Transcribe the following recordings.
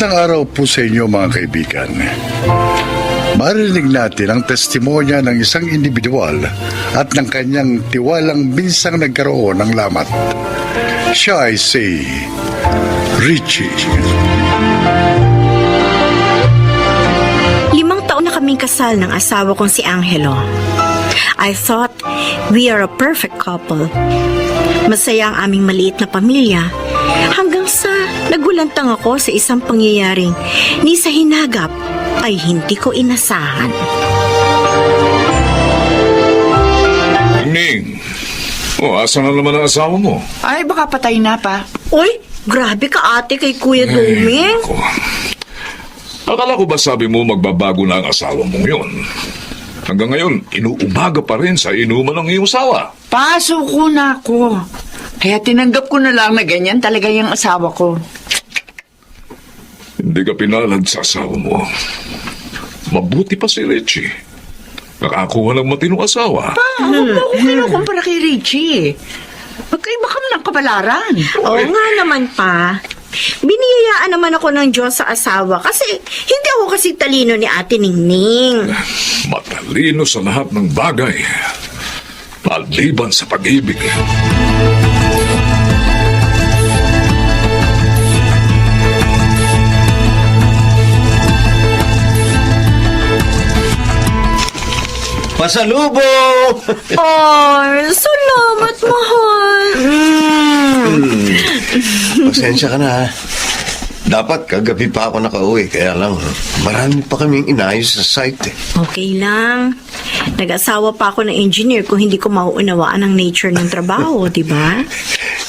Magandang araw po sa inyo mga kaibigan. Marinig natin ang testimonya ng isang individual at ng kanyang tiwalang binsang nagkaroon ng lamat. Siya ay si Richie. 5 taon na kaming kasal ng asawa kong si Angelo. I thought we are a perfect couple. Masaya ang aming maliit na pamilya hanggang sa nagulantang ako sa isang pangyayaring ni sa hinagap ay hindi ko inasahan. Ning, asa na naman ang asawa mo? Ay, baka patay na pa. Uy, grabe ka ate kay Kuya Doming. Ako. Akala ko ba sabi mo magbabago na ang asawa mong yun? Hanggang ngayon, inuumaga pa rin sa inuman ng iyong asawa. Pasuko na ako. Kaya tinanggap ko na lang na ganyan talaga yung asawa ko. Hindi ka pinalad sa asawa mo. Mabuti pa si Richie. Nakakuha ng matinong asawa. Huwag mo ako kinukumpara kay Richie. Magkaiba kami ng kabalaran. Oo nga naman pa. Biniyayaan naman ako ng Diyos sa asawa kasi hindi ako kasi talino ni Ate Ningning. Matalino sa lahat ng bagay. Maliban sa pag-ibig. Pasalubong! Ay, salamat, mahal. Pasensya ka na ha. Dapat kagabi pa ako nakauwi, kaya lang marami pa kaming inayos sa site eh. Okay lang. Nag-asawa pa ako ng engineer kung hindi ko mauunawaan ang nature ng trabaho, di ba?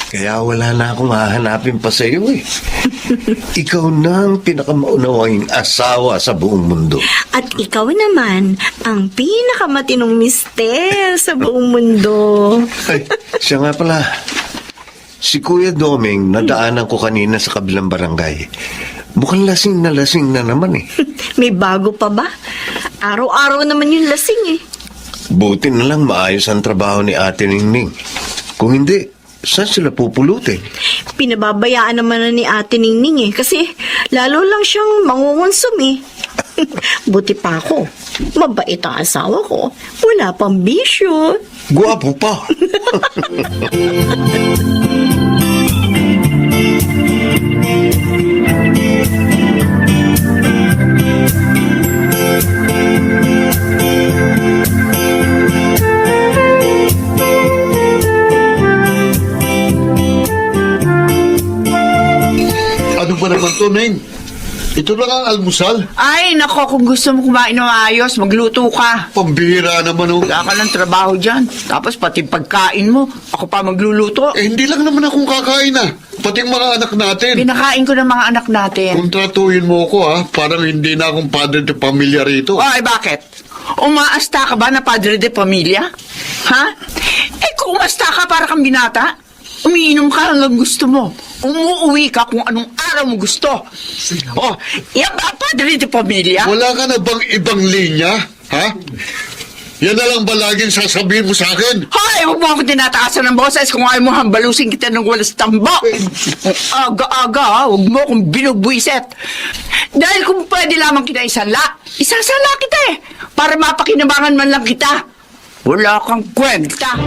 Kaya wala na akong hahanapin pa sa iyo eh. Ikaw na ang pinakamaunawang asawa sa buong mundo. At ikaw naman ang pinakamatinong mister sa buong mundo. Ay, siya nga pala. Si Kuya Doming, nadaanan ko kanina sa kabilang barangay. Mukhang lasing na naman eh. May bago pa ba? Araw-araw naman yung lasing eh. Buti na lang maayos ang trabaho ni Ate Ningning. Kung hindi, saan sila pupulutin? Pinababayaan naman na ni Ate Ningning eh. Kasi lalo lang siyang mangungonsum eh. Buti pa ako. Mabait ang asawa ko. Wala pang bisyo. Guwapo pa. Ano ba naman to, Neng? Ito lang ang almusal. Ay, nako, kung gusto mo kumain ng maayos, magluto ka. Pambihira naman, oh. Wala ka ng trabaho dyan. Tapos pati pagkain mo, ako pa magluluto. Hindi lang naman akong kakain, ah. Pati ang mga anak natin. Pinakain ko ng mga anak natin. Kontratuhin mo ko, ah. Parang hindi na akong padre de pamilya rito. Ay, bakit? Umaasta ka ba na padre de pamilya? Ha? Eh, kung umasta ka para kang binata, umiinom ka hanggang gusto mo. Umuuwi ka kung anong araw mo gusto. Oh, yan ba padre de pamilya? Wala ka na bang ibang linya, ha? Yan na lang ba laging sasabihin mo sa akin? Hoy, huwag mo ako tinataasan ng boses kung ayaw mo hambalusin kita ng walas tambak. Aga-aga, ha? Huwag mo akong binubwiset. Dahil kung pwede lamang kita isala kita eh. Para mapakinabangan man lang kita. Wala kang kwenta.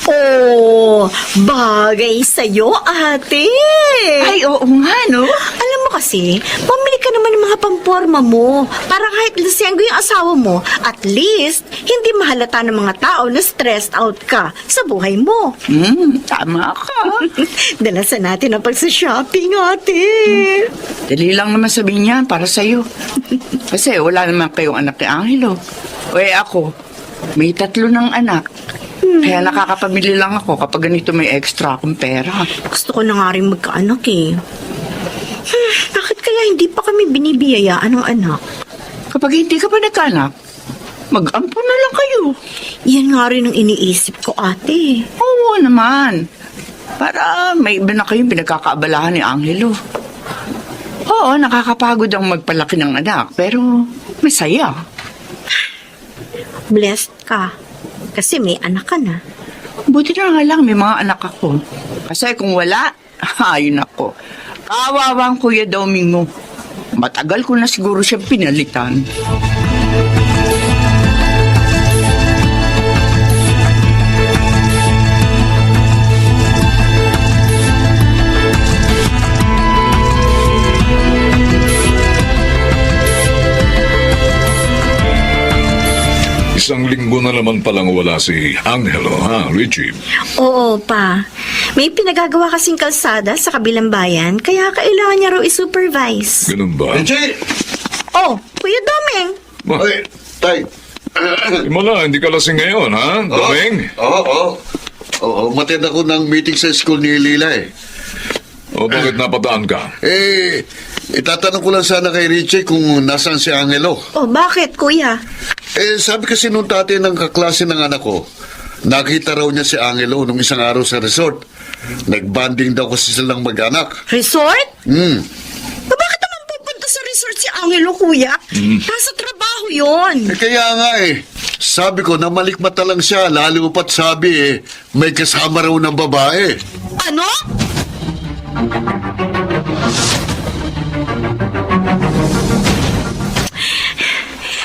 Oh, bagay sa'yo, ate. Ay, oo nga, no? Alam mo kasi, pamili ka naman ng mga pamporma mo para kahit lasenggo yung asawa mo, at least, hindi mahalata ng mga tao na stressed out ka sa buhay mo. Tama ka. Dalasan natin ang pagsa-shopping, ate. Dali lang naman sabihin yan para sa'yo. Kasi wala naman kayong anak ni Angelo. O ako, may 3 ng anak. Kaya nakakapamili lang ako kapag ganito may extra akong pera. Gusto ko na nga rin magkaanak eh. Bakit kaya hindi pa kami binibiyayaan ng anak? Kapag hindi ka pa nagkaanak, mag-ampon na lang kayo. Yan nga rin ang iniisip ko, ate. Oo naman. Para may iba na kayong pinagkakaabalahan ni Angelo. Oo, nakakapagod ang magpalaki ng anak, pero masaya. Blessed ka. Kasi may anak ka na. Buti na nga lang may mga anak ako. Kasi kung wala, ayun ako. Kawawa ang Kuya Doming mo. Matagal ko na siguro siya pinalitan. Isang linggo na naman palang wala si Angelo, ha, Richie? Oo, pa. May pinagagawa kasing kalsada sa kabilang bayan, kaya kailangan niya raw i-supervise. Ganun ba? Richie! Oh, Kuya Doming! Ba, Ay, tay. Mula, hindi ka lasing ngayon, ha, Doming? Oo, matend ako ng meeting sa school ni Lila eh. O bakit napadaan ka? Itatanong ko lang sana kay Richie kung nasaan si Angelo. Oh, bakit, Kuya? Sabi kasi nung tatay ng kaklase ng anak ko, nakita raw niya si Angelo nung isang araw sa resort. Nagbanding daw kasi silang mag-anak. Resort? Bakit naman pupunta sa resort si Angelo, Kuya? Nasa trabaho yon. Kaya nga sabi ko na malikmata lang siya, lalo pa't sabi may kasama raw ng babae. Ano?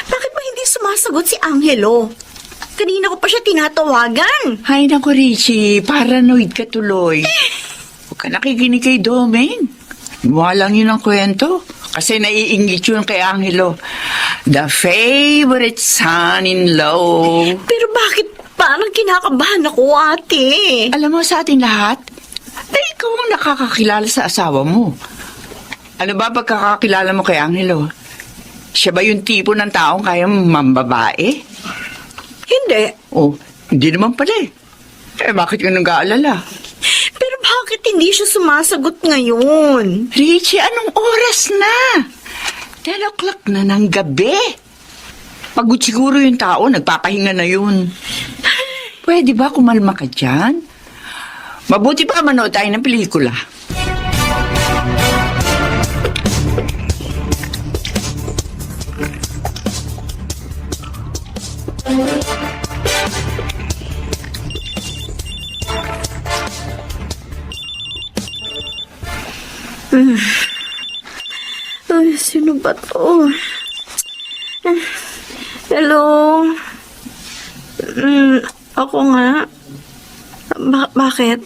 Bakit ba hindi sumasagot si Angelo? Kanina ko pa siya tinatawagan. Ay, naku, Richie. Paranoid ka tuloy. Huwag ka nakikinig kay Doming. Gumawa lang yun ang kwento. Kasi naiingit yun kay Angelo. The favorite son-in-law. Pero bakit parang kinakabahan ako, ate? Alam mo sa ating lahat, ikaw ang nakakakilala sa asawa mo. Ano ba pagkakakilala mo kay Angelo? Siya ba yung tipo ng taong kaya mambabae? Hindi. Oh, hindi naman pala eh. Bakit ka nag-aalala? Pero bakit hindi siya sumasagot ngayon? Richie, anong oras na? 10 o'clock na ng gabi. Pagod siguro yung tao, nagpapahinga na yun. Pwede ba kumalma ka dyan? Mabuti pa manood tayo ng pelikula. Ay, sino ba to? Hello? Ako nga. Bakit?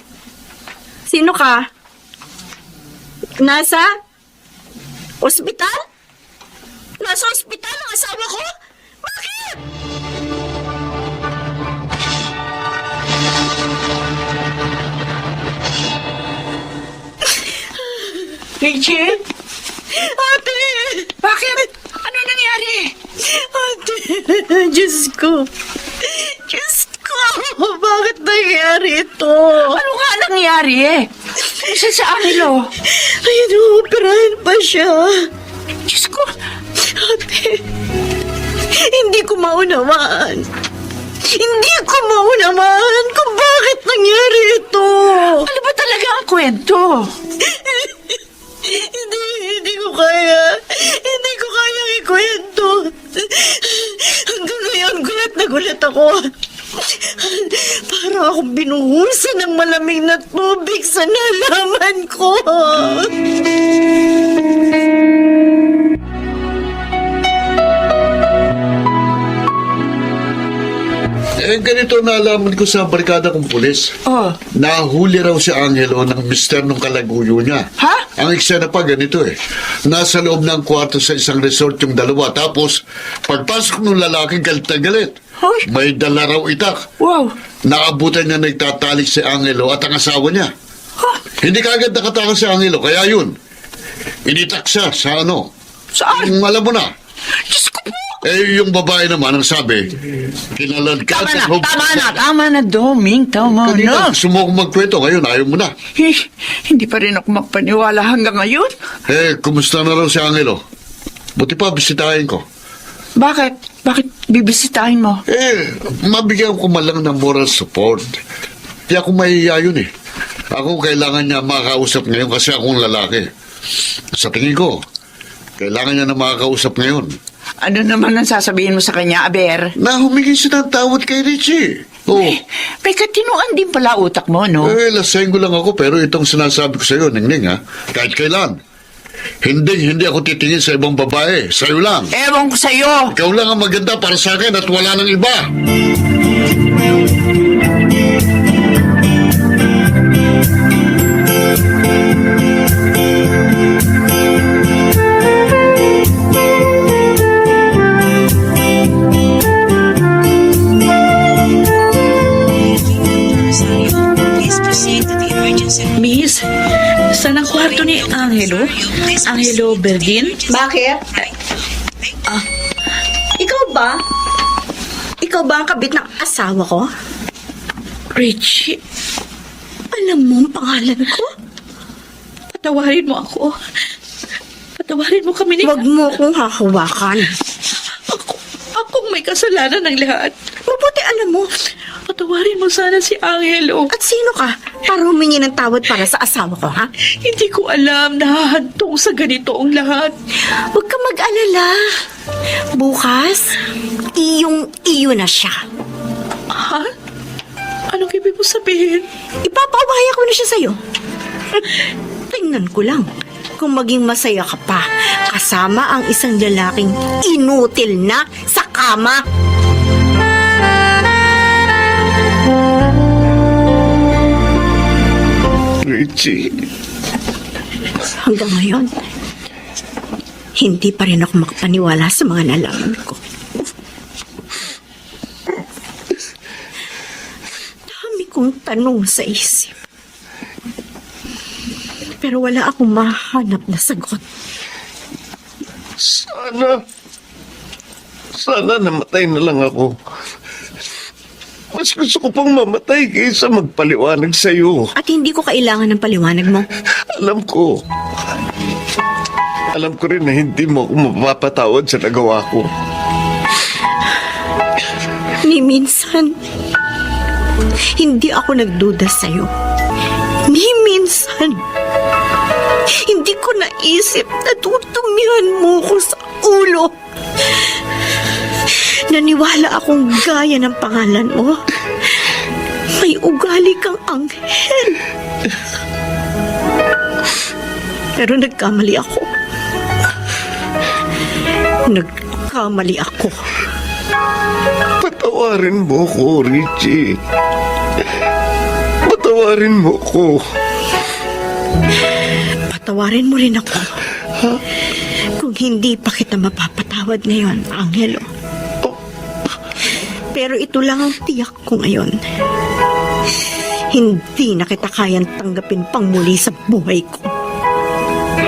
Sino ka? Nasa? Ospital? Nasa ospital ang asawa ko? Bakit? Richie? Ate! Bakit? Ano nangyari? Ate, Diyos ko. Diyos ko, bakit nangyari ito? Ano nga nangyari eh? Isa sa Angelo. Ay, inuoperahan pa siya. Diyos ko. Ate, hindi ko maunawaan. Hindi ko maunawaan kung bakit nangyari ito. Ano ba talaga ang kwento? Hindi ko kaya. Hindi ko kayang ikwento. Hanggang ngayon, gulat na gulat ako. Para akong binuhusan ng malamig na tubig sa nalaman ko. Ganito nalaman ko sa barkada kong pulis. Oh. Nahuli raw si Angelo ng mister nung kalaguyo niya. Ha? Ang eksena pa ganito Nasa loob ng kwarto sa isang resort yung dalawa. Tapos, pagpasok ng lalaking galit na galit. Hoy. May dala raw itak. Wow. Naabutan niya nagtatalik si Angelo at ang asawa niya. Ha? Hindi kaagad nakatakas si Angelo, kaya yun. Initak siya sa ano. Saan? Alam mo na. Diyos ko po. Yung babae naman ang sabi, kinaladkad Tama na, Doming, tama Kanina, na. gusto mo akong magkwento, ngayon ayaw mo na. Hindi pa rin ako magpaniwala hanggang ngayon. Kumusta na raw si Angelo? Buti pa, bisitahin ko. Bakit? Bakit bibisitahin mo? Mabigyan ko man lang ng moral support. Kaya ako mahihiya yun Ako kailangan niya makakausap ngayon kasi akong lalaki. Sa tingin ko, kailangan niya na makakausap ngayon. Ano naman ang sasabihin mo sa kanya, Aber? Na humingi siya ng tawad kay Richie. Oo. May katinuan din pala utak mo, no? Lasenggo lang ako pero itong sinasabi ko sa iyo, Ningning ha, kahit kailan. Hindi ako titingin sa ibang babae. Sa'yo lang. Ewan ko sa'yo. Ikaw lang ang maganda para sa akin at wala nang iba. Miss, saan ang kwarto ni Angelo? Angelo Berdin? Bakit? Ikaw ba? Ikaw ba ang kabit ng asawa ko? Richie, Alam mo ang pangalan ko? patawarin mo ako. Patawarin mo kami ni... Huwag mo kong hahawakan. Akong may kasalanan ng lahat. Mabuti alam mo. Patawarin mo sana si Angelo. At sino ka para humingi ng tawad para sa asawa ko, ha? Hindi ko alam na hahantong sa ganito ang lahat. Huwag ka mag-alala. Bukas, iyo na siya. Ha? Anong ibig mo sabihin? Ipapawaya ko na siya sa'yo. Tingnan ko lang kung maging masaya ka pa kasama ang isang lalaking inutil na sa kama. Richie, Hanggang ngayon, hindi pa rin ako makapaniwala sa mga nalaman ko. Dami kong tanong sa isip. Pero wala akong mahanap na sagot. sana namatay na lang ako. Mas gusto ko pang mamatay kaysa magpaliwanag sa'yo. At hindi ko kailangan ng paliwanag mo. Alam ko. Alam ko rin na hindi mo ako mapapatawad sa nagawa ko. Ni minsan, hindi ako nagduda sa'yo. Ni minsan, hindi ko naisip na tutumihan mo ko sa ulo. Naniwala akong gaya ng pangalan mo. May ugali kang anghel. Pero nagkamali ako. Nagkamali ako. Patawarin mo ko, Richie. Patawarin mo ko. Patawarin mo rin ako. Kung hindi pa kita mapapatawad ngayon, Angelo. Pero ito lang ang tiyak ko ngayon. Hindi na kita kayang tanggapin pang muli sa buhay ko.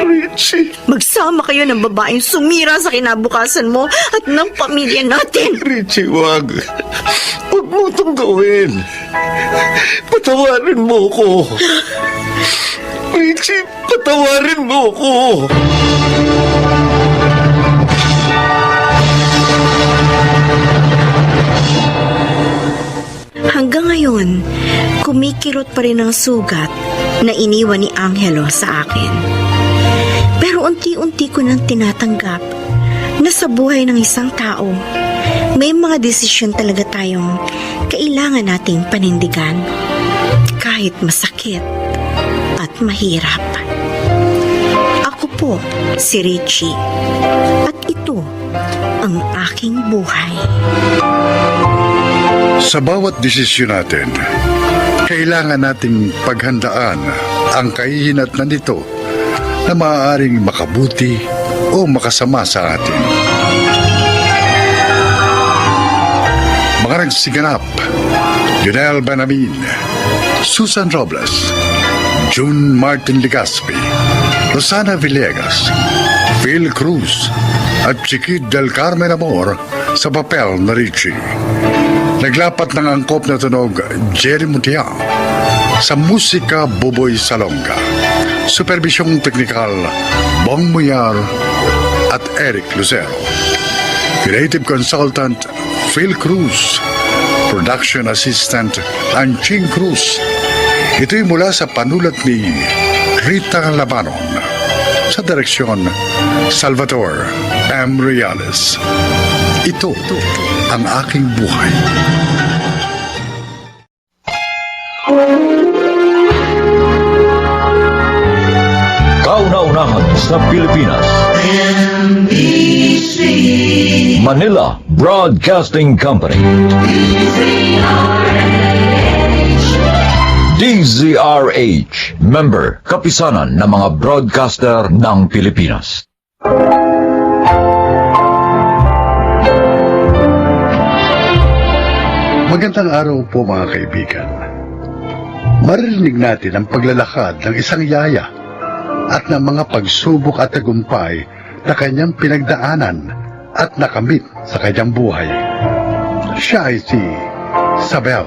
Richie. Magsama kayo ng babaeng sumira sa kinabukasan mo at ng pamilya natin. Richie, wag. Huwag mo itong gawin. Patawarin mo ko. Richie, patawarin mo ko. Hanggang ngayon, kumikirot pa rin ang sugat na iniwan ni Angelo sa akin. Pero unti-unti ko nang tinatanggap na sa buhay ng isang tao, may mga desisyon talaga tayong kailangan nating panindigan. Kahit masakit at mahirap. Ako po si Richie. At ito ang aking buhay. Sa bawat desisyon natin, kailangan nating paghandaan ang kahihinatnan nito na maaaring makabuti o makasama sa atin. Mga nagsiganap, Junel Benamin, Susan Robles, June Martin Legaspi, Rosana Villegas, Phil Cruz, at Chiquit del Carmen Amor sa papel na Richie. Naglapat ng angkop na tunog Jerry Muntiang, sa musika Buboy Salonga. Supervisyong teknikal Bong Muyar at Eric Lucero. Creative Consultant Phil Cruz. Production Assistant Anching Cruz. Ito'y mula sa panulat ni Rita Labanon. Sa direksyon Salvador M. Reales. Ito ang aking buhay. sa Pilipinas. Manila Broadcasting Company. DZRH, member, kapisanan ng mga broadcaster ng Pilipinas. Magandang araw po mga kaibigan. Maririnig natin ang paglalakad ng isang yaya at ng mga pagsubok at tagumpay na kanyang pinagdaanan at nakamit sa kanyang buhay. Siya ay si Sabel.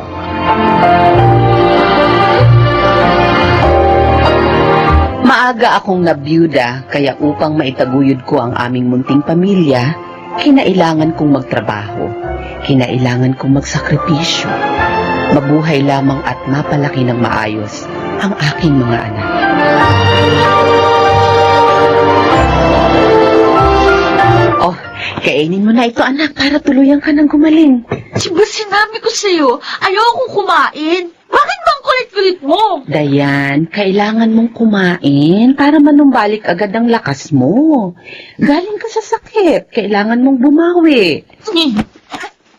Maaga akong nabiyuda, kaya upang maitaguyod ko ang aming munting pamilya, kinailangan kong magtrabaho. Kinailangan kong magsakripisyo. Mabuhay lamang at mapalaki ng maayos ang aking mga anak. Oh, kainin mo na ito, anak, para tuluyan ka ng gumaling. Diba sinabi ko sa'yo, ayokong kumain. Bakit bang kulit-kulit mo? Dayan, kailangan mong kumain para manumbalik agad ang lakas mo. Galing ka sa sakit, kailangan mong bumawi.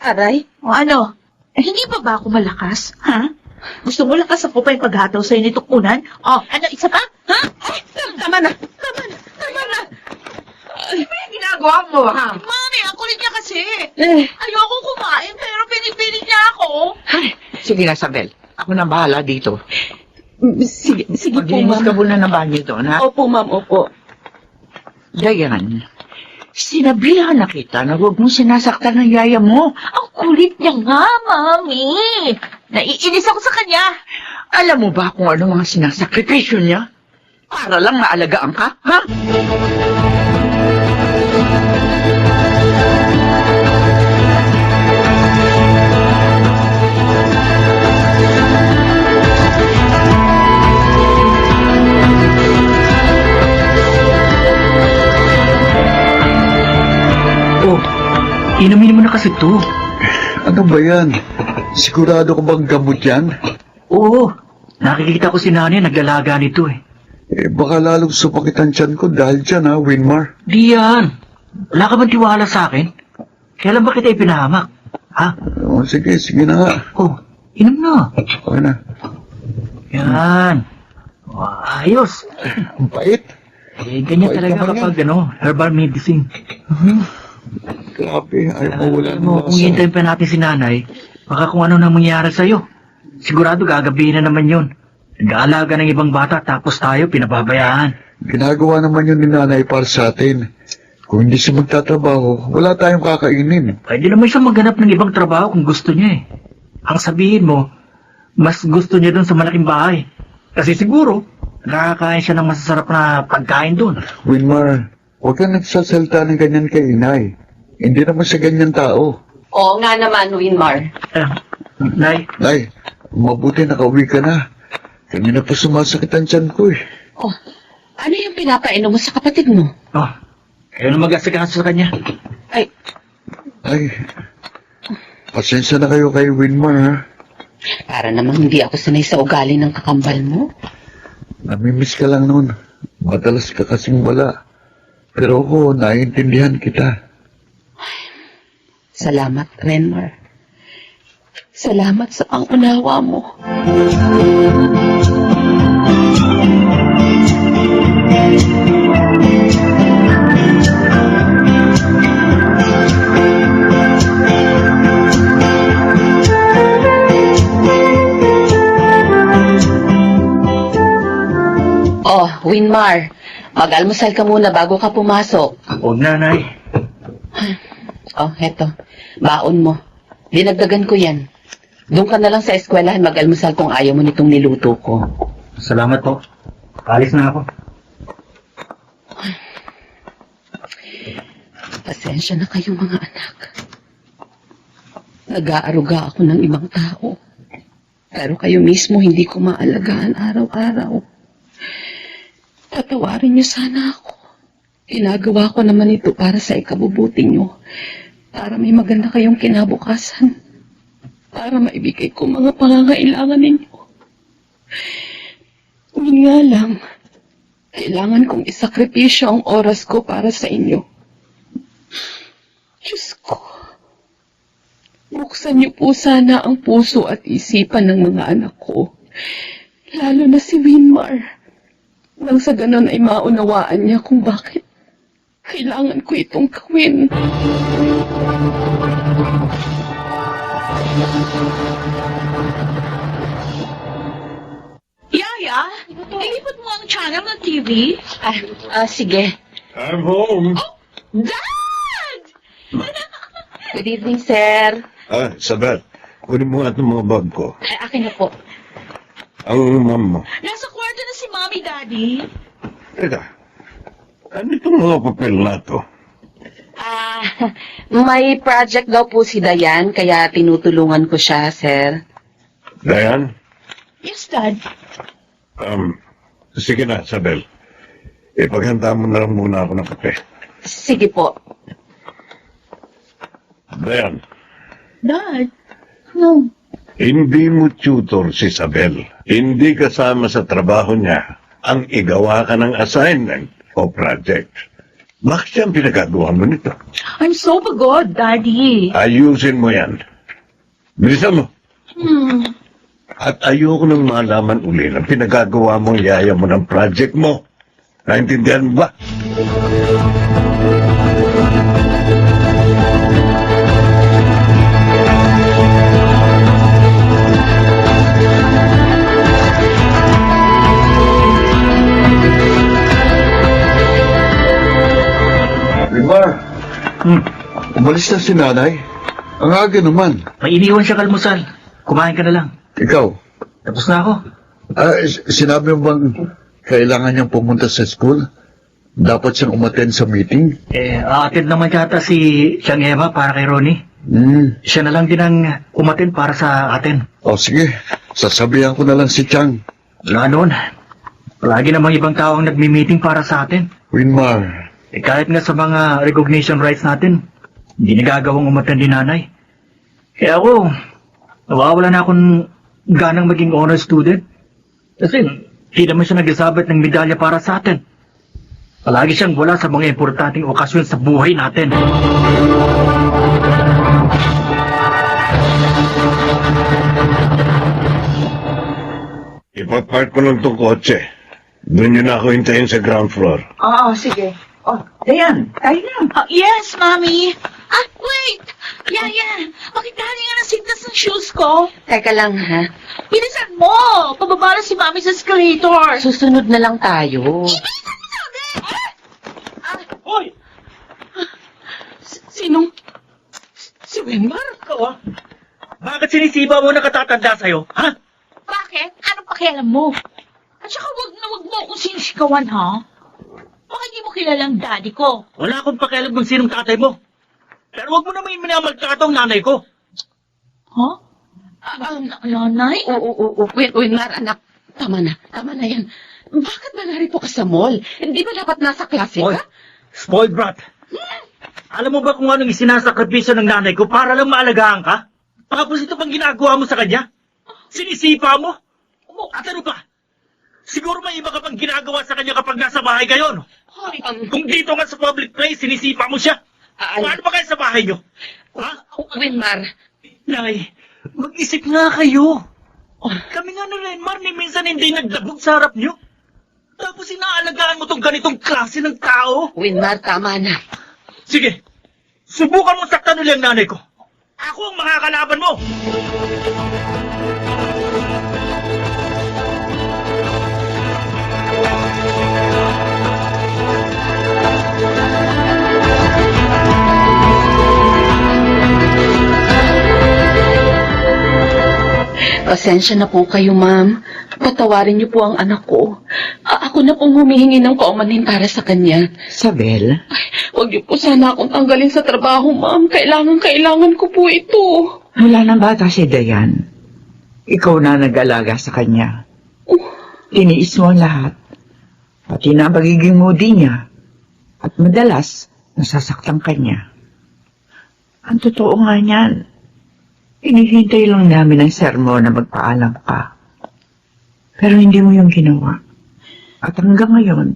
Aray, O ano? Hindi pa ba ako malakas? Ha? Gusto mo lakas ako pa yung paghataw sa'yo nitong unan? O, ano, isa pa? Ha? Ay, tama na. Ano yung ginagawa mo, ha? Mami, ang kulit niya kasi. Eh, Ayokong kumain, pero pinipilit niya ako. Ay, sige na, Sabel. Ako na bahala dito. sige po, Maglinis ka ma'am. muna ng banyo doon, ha? Opo, ma'am, opo. Dayan, sinabihan na kita na huwag mong sinasaktan ng yaya mo. Ang kulit niya nga, Mami. Naiinis ako sa kanya. Alam mo ba kung ano mga sinasakripisyo niya? Para lang maalagaan ka, ha? Oh, inumin mo na kasi to. Ano ba yan? Sigurado ka bang gamot yan? Oo, nakikita ko si nanay naglalaga nito eh. Baka lalong sumakit ang tiyan ko dahil dyan ha, Winmar. Di yan. Wala ka bang tiwala sa akin? Kailan ba kita ipinahamak? Ha? Sige na nga. Oh, inom na. Okay na. Yan. Oh, ayos. Ang bait. Eh, ganyan Bait talaga naman kapag herbal medicine. Grabe, ayaw mawala Alam mo, kung hintayin pa natin si nanay, baka kung ano nang mangyari sa'yo. Sigurado gagabihin na naman yun. Nag-aalaga ng ibang bata tapos tayo pinababayaan. Ginagawa naman yun ni nanay para sa atin. Kung hindi siya magtatrabaho, wala tayong kakainin. Pwede naman siya maghanap ng ibang trabaho kung gusto niya eh. Ang sabihin mo, mas gusto niya doon sa malaking bahay. Kasi siguro, nakakain siya ng masasarap na pagkain doon. Winmar, huwag kang nagsasalta ng ganyan kay inay. Hindi naman siya ganyan tao. Oo nga naman, Winmar. Nay, Nay, mabuti nakauwi ka na. Kanina pa sumasakit ang tiyan ko eh. Oh, ano yung pinapainom mo sa kapatid mo? kayo na mag-asikaso sa kanya. Ay, Ay, pasensya na kayo kay Winmar ha. para namang hindi ako sanay sa ugali ng kakambal mo. Namimiss ka lang noon. Madalas ka kasing wala. Pero ako, naiintindihan kita. Salamat, Renmar. Salamat sa pangunawa mo. Oh, Winmar, mag-almusal ka muna bago ka pumasok. Huwag na, Nay. Oh, heto. Baon mo. Dinagdagan ko yan. Doon ka na lang sa eskwelahan mag-almusal kung ayaw mo nitong niluto ko. Salamat po. Alis na ako. Pasensya na kayo mga anak. Nag-aaruga ako ng ibang tao. Pero kayo mismo hindi ko maalagaan araw-araw. Patawarin niyo sana ako. Ginagawa ko naman ito para sa ikabubuti niyo. Para may maganda kayong kinabukasan. Para maibigay ko mga pangangailangan ninyo. Yun nga lang, Kailangan kong isakripisyo ang oras ko para sa inyo. Diyos ko. Buksan niyo po sana ang puso at isipan ng mga anak ko. Lalo na si Winmar. Nang sa ganon ay maunawaan niya kung bakit kailangan ko itong gawin. Yaya, ilipot mo ang channel ng TV. Sige. I'm home. Dad! Good evening, sir. Isabel, kunin mo nga itong mga bag ko. Akin na po. Ang mom mo. Nasa kwarto na si Mommy, Daddy. Teka, ano itong mga papel na to? May project daw po si Dayan, kaya tinutulungan ko siya, sir. Dayan? Yes, Dad. Sige na, Isabel. Ipaghanda mo na lang muna ako ng kape. Sige po. Dayan, Dad. hindi mo tutor si Isabel. Hindi kasama sa trabaho niya ang igawa ka ng assignment o project. Bakit siyang pinagagawa mo nito? I'm so pagod, Daddy. Ayusin mo yan. Bilisan mo. At ayoko nang malaman uli na pinagagawa mo ang yaya mo ng project mo. Naintindihan mo ba? Rimar, umalis na si nanay. Ang aga naman. May iniwan siya kalmusal. Kumain ka na lang. Ikaw, Tapos na ako. sinabi mo bang kailangan niyang pumunta sa school? Dapat siyang umattend sa meeting? Aattend naman yata si Siyang Eva para kay Ronnie. Siya na lang din ang umatin para sa atin. O sige, sasabihan ko na lang si Chang. Wala noon. Palagi namang ibang tao ang nagmi-meeting para sa atin. Winmar, Kahit nga sa mga recognition rights natin, hindi nagagawang umattend ni nanay. Kaya ako, nawawala na akong ganang maging honor student. Kasi hindi naman siya nagsasabit ng medalya para sa atin. Palagi siyang wala sa mga importanteng okasyon sa buhay natin. Ipapark ko lang itong kotse. Doon yun ako hintayin sa ground floor. Oo, sige. Oh, Dayan, tayo na. Yes, Mommy. Wait! Yaya, makitali nga ng sintas ng shoes ko. Teka lang, ha? Bilisan mo! Pababa na si Mommy sa escalator. Susunod na lang tayo. Hoy! Sinong? Si Winmar? Ikaw ah? Bakit sinisiba mo na katatanda sa'yo, ha? Bakit? Anong pakialam mo? At saka wag mo akong sinisigawan, ha? Baka hindi mo kilalang daddy ko. Wala akong pakialam kung sinong tatay mo. Pero wag mo naman minamaltrato ang nanay ko. Ha? Nanay? Winmar, anak. Tama na yan. Bakit ba narito ka sa mall? Hindi ba dapat nasa klase Hoy, ka? spoiled brat. Alam mo ba kung anong isinasakripisyo ng nanay ko para lang maalagaan ka? Tapos ito pang ginagawa mo sa kanya? Sinisipa mo? At ano pa? Siguro may iba ka pang ginagawa sa kanya kapag nasa bahay kayo, no? Kung dito nga sa public place, sinisipa mo siya. Paano ba kayo sa bahay nyo? Ha? Winmar. Nay, mag-isip nga kayo. Kami nga ni Renmar ni minsan hindi nagdabog sa harap nyo. Tapos inaalagaan mo tong ganitong klase ng tao. Winmar, tama na. Sige, subukan mo saktan ulit ang nanay ko. Ako ang makakalaban mo. Pasensya na po kayo, ma'am. Patawarin niyo po ang anak ko. Ako na pong humihingi ng paumanhin para sa kanya. Sabel, Huwag niyo po sana akong tanggalin sa trabaho, ma'am. Kailangan ko po ito. wala nang bata si Dayan. Ikaw na nag-alaga sa kanya. Tiniis mo ang lahat. Pati na ang pagiging moody niya. At madalas, nasasaktan kanya. Ang totoo nga niyan, hinihintay lang namin ang sermon na magpaalam ka. Pero hindi mo yung ginawa. At hanggang ngayon,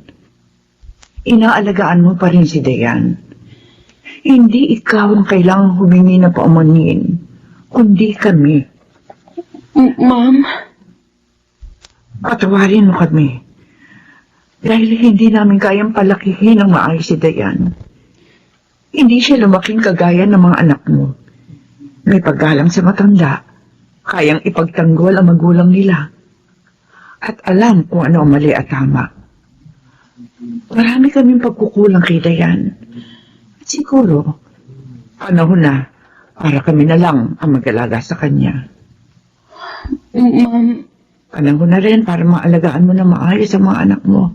inaalagaan mo pa rin si Dayan. Hindi ikaw ang kailangang humingi na paumanin, kundi kami. Ma'am, Patawarin mo kami. Dahil hindi namin kayang palakihin ng maayos si Dayan. Hindi siya lumaking kagaya ng mga anak mo. May paggalang sa matanda, kayang ipagtanggol ang magulang nila. At alam kung ano ang mali at tama. Marami kaming pagkukulang kay Dayan. At siguro, panahon na para kami na lang ang mag-alaga sa kanya. ma'am, Panahon na rin para maalagaan mo na maayos ang mga anak mo.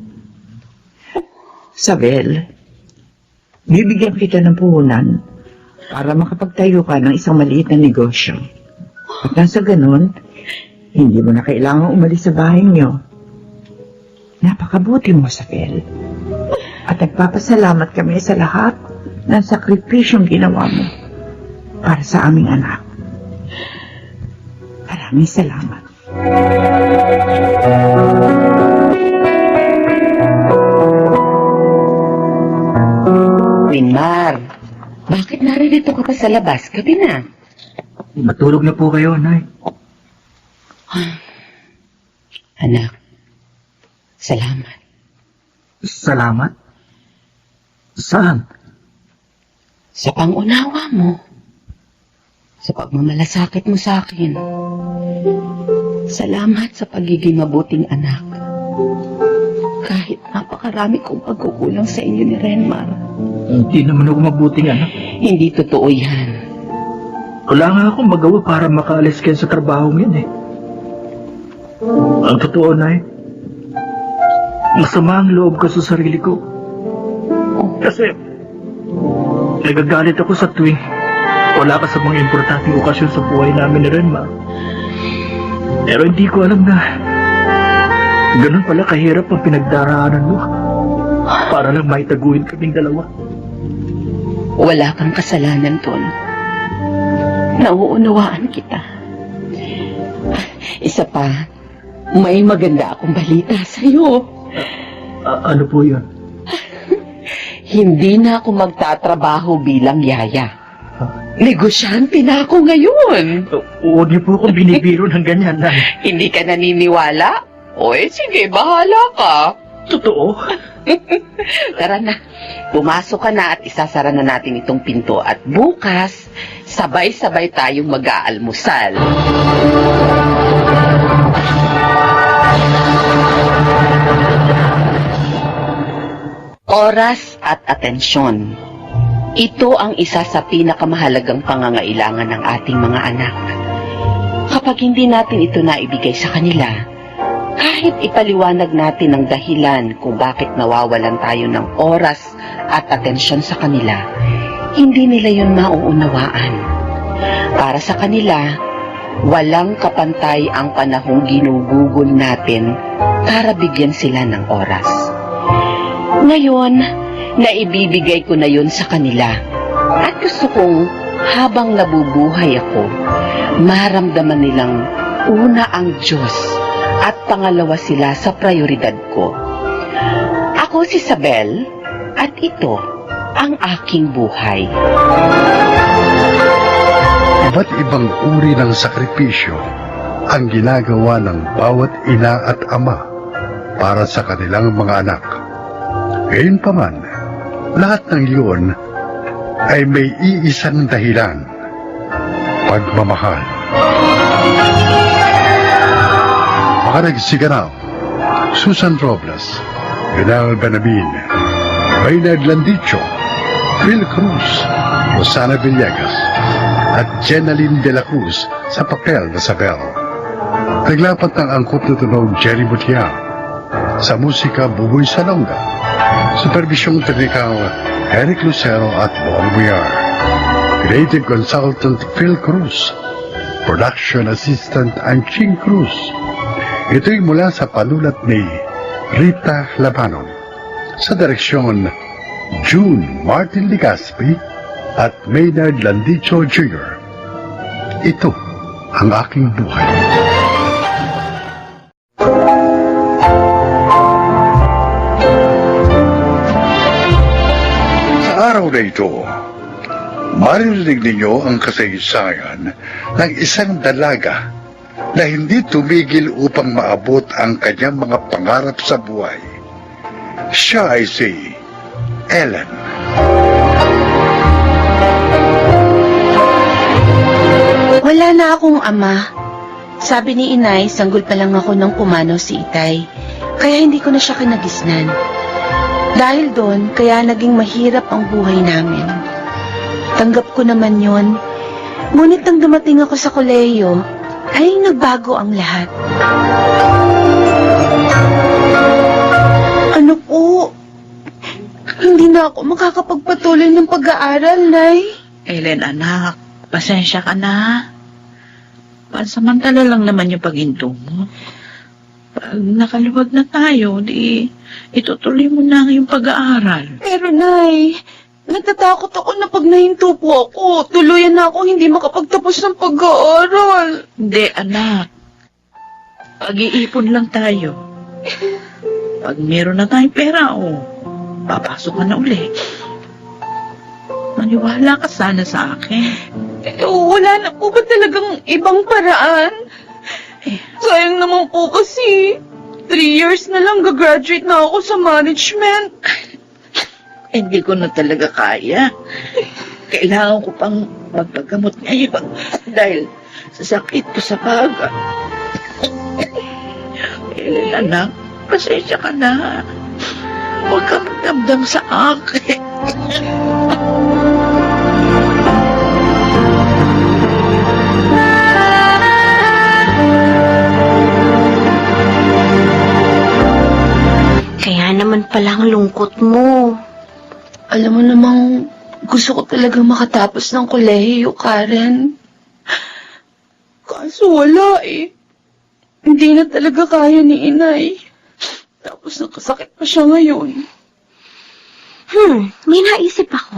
Sabel, bibigyan kita ng puhunan para makapagtayo ka ng isang maliit na negosyo. At nang sa ganun, hindi mo na kailangang umalis sa bahay niyo. Napakabuti mo, Sabel. At nagpapasalamat kami sa lahat ng sakripisyong ginawa mo para sa aming anak. Maraming salamat. Winmar, bakit naririto ka pa sa labas? Gabi na. Matulog na po kayo, Nay. Anak, salamat. Salamat. Saan? Sa pangunawa mo. Sa pagmamalasakit mo sa akin. Salamat sa pagiging mabuting anak. Kahit napakarami kong pagkukulang sa inyo ni Renmar. Hindi naman ako mabuting anak. Hindi totoo yan. Wala nga akong magawa para makaalis kayo sa trabaho ngayon eh. Ang totoo, Nay, masama ang loob ko sa sarili ko. Kasi, nagagalit ako sa tuwing wala ka sa mga importanteng okasyon sa buhay namin ni Renma. Pero hindi ko alam na ganun pala kahirap ang pinagdaraanan mo para lang maitaguin kaming dalawa. Wala kang kasalanan, Ton. Nauunawaan kita. Isa pa, may maganda akong balita sa'yo. Ano po yun? Hindi na ako magtatrabaho bilang yaya. Negosyante na ako ngayon. Huwag niyo po akong binibiro ng ganyan, Nay. Hindi ka naniniwala? O sige, bahala ka. Totoo? Tara na, pumasok ka na at isasara na natin itong pinto at bukas, sabay-sabay tayong mag-aalmusal. Oras at atensyon. Ito ang isa sa pinakamahalagang pangangailangan ng ating mga anak. Kapag hindi natin ito naibigay sa kanila, kahit ipaliwanag natin ang dahilan kung bakit nawawalan tayo ng oras at atensyon sa kanila, hindi nila yun mauunawaan. Para sa kanila, walang kapantay ang panahong ginugugol natin para bigyan sila ng oras. Ngayon, naibibigay ko na yun sa kanila at gusto kong habang nabubuhay ako, maramdaman nilang una ang Diyos at pangalawa sila sa prioridad ko. Ako si Sabel at ito ang aking buhay. Iba't ibang uri ng sakripisyo ang ginagawa ng bawat ina at ama para sa kanilang mga anak. Gayunpaman, lahat ng iyon ay may iisang dahilan: pagmamahal. Makaragsiganaw, Susan Robles, Gunal Benabin, Maynard Landicho, Phil Cruz, Rosana Villegas, at Jenaline de la Cruz sa papel na Sabel. Naglapat ng angkop na tunog Jerry Butial, sa musika Buboy Salonga, supervisyong teknikal Eric Lucero at Bong Buyar, creative consultant Phil Cruz, production assistant Anching Cruz. Ito'y mula sa panulat ni Rita Labanon, sa direksyon June Martin Ligaspi at Maynard Landicho Jr. Ito ang aking buhay. na ito, maririnig ninyo ang kasaysayan ng isang dalaga na hindi tumigil upang maabot ang kanyang mga pangarap sa buhay. Siya ay si Ellen. Wala na akong ama. Sabi ni inay, sanggol pa lang ako nang pumanaw si itay. Kaya hindi ko na siya kinagisnan. Dahil doon, kaya naging mahirap ang buhay namin. Tanggap ko naman yon. Ngunit nang dumating ako sa kolehiyo, ay nagbago ang lahat. Ano po? Hindi na ako makakapagpatuloy ng pag-aaral, Nay. Ellen, anak, pasensya ka na. Pansamantala lang naman yung paghinto mo. Pag nakaluwag na tayo, di itutuloy mo na yung pag-aaral. Pero, Nay, natatakot ako na pag nahinto po ako, tuluyan na ako hindi makapagtapos ng pag-aaral. Hindi, anak. Pag-iipon lang tayo. Pag meron na tayong pera, papasok ka na uli. Maniwala ka sana sa akin. Wala na po ba talagang ibang paraan? Sayang naman po kasi 3 years na lang gagraduate na ako sa management. Hindi ko na talaga kaya. Kailangan ko pang magpagamot ngayon dahil sa sakit ko sa baga. Ellen, anak, pasensya ka na. Huwag ka magdamdam sa akin. Kaya naman palang lungkot mo. Alam mo namang gusto ko talagang makatapos ng kolehiyo, Karen. Kaso wala eh. Hindi na talaga kaya ni inay. Tapos nakasakit pa siya ngayon. May naisip ako.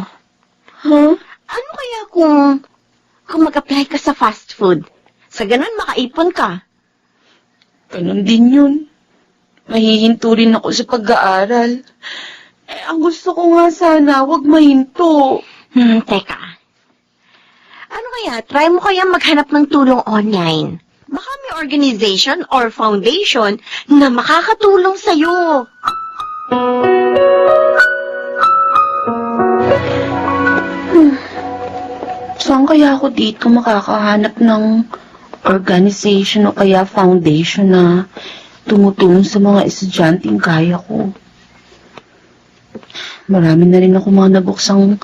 Ha? Ano kaya kung mag-apply ka sa fast food? Sa ganun, makaipon ka. Ganon din yun. Mahihinto rin ako sa pag-aaral. Ang gusto ko nga sana, wag mahinto. Teka. Ano kaya? Try mo kaya maghanap ng tulong online. Baka may organization or foundation na makakatulong sa'yo. Saan kaya ako dito makakahanap ng organization o kaya foundation na tumutulong sa mga estudyanteng kaya ko? Marami na rin ako mga nabuksang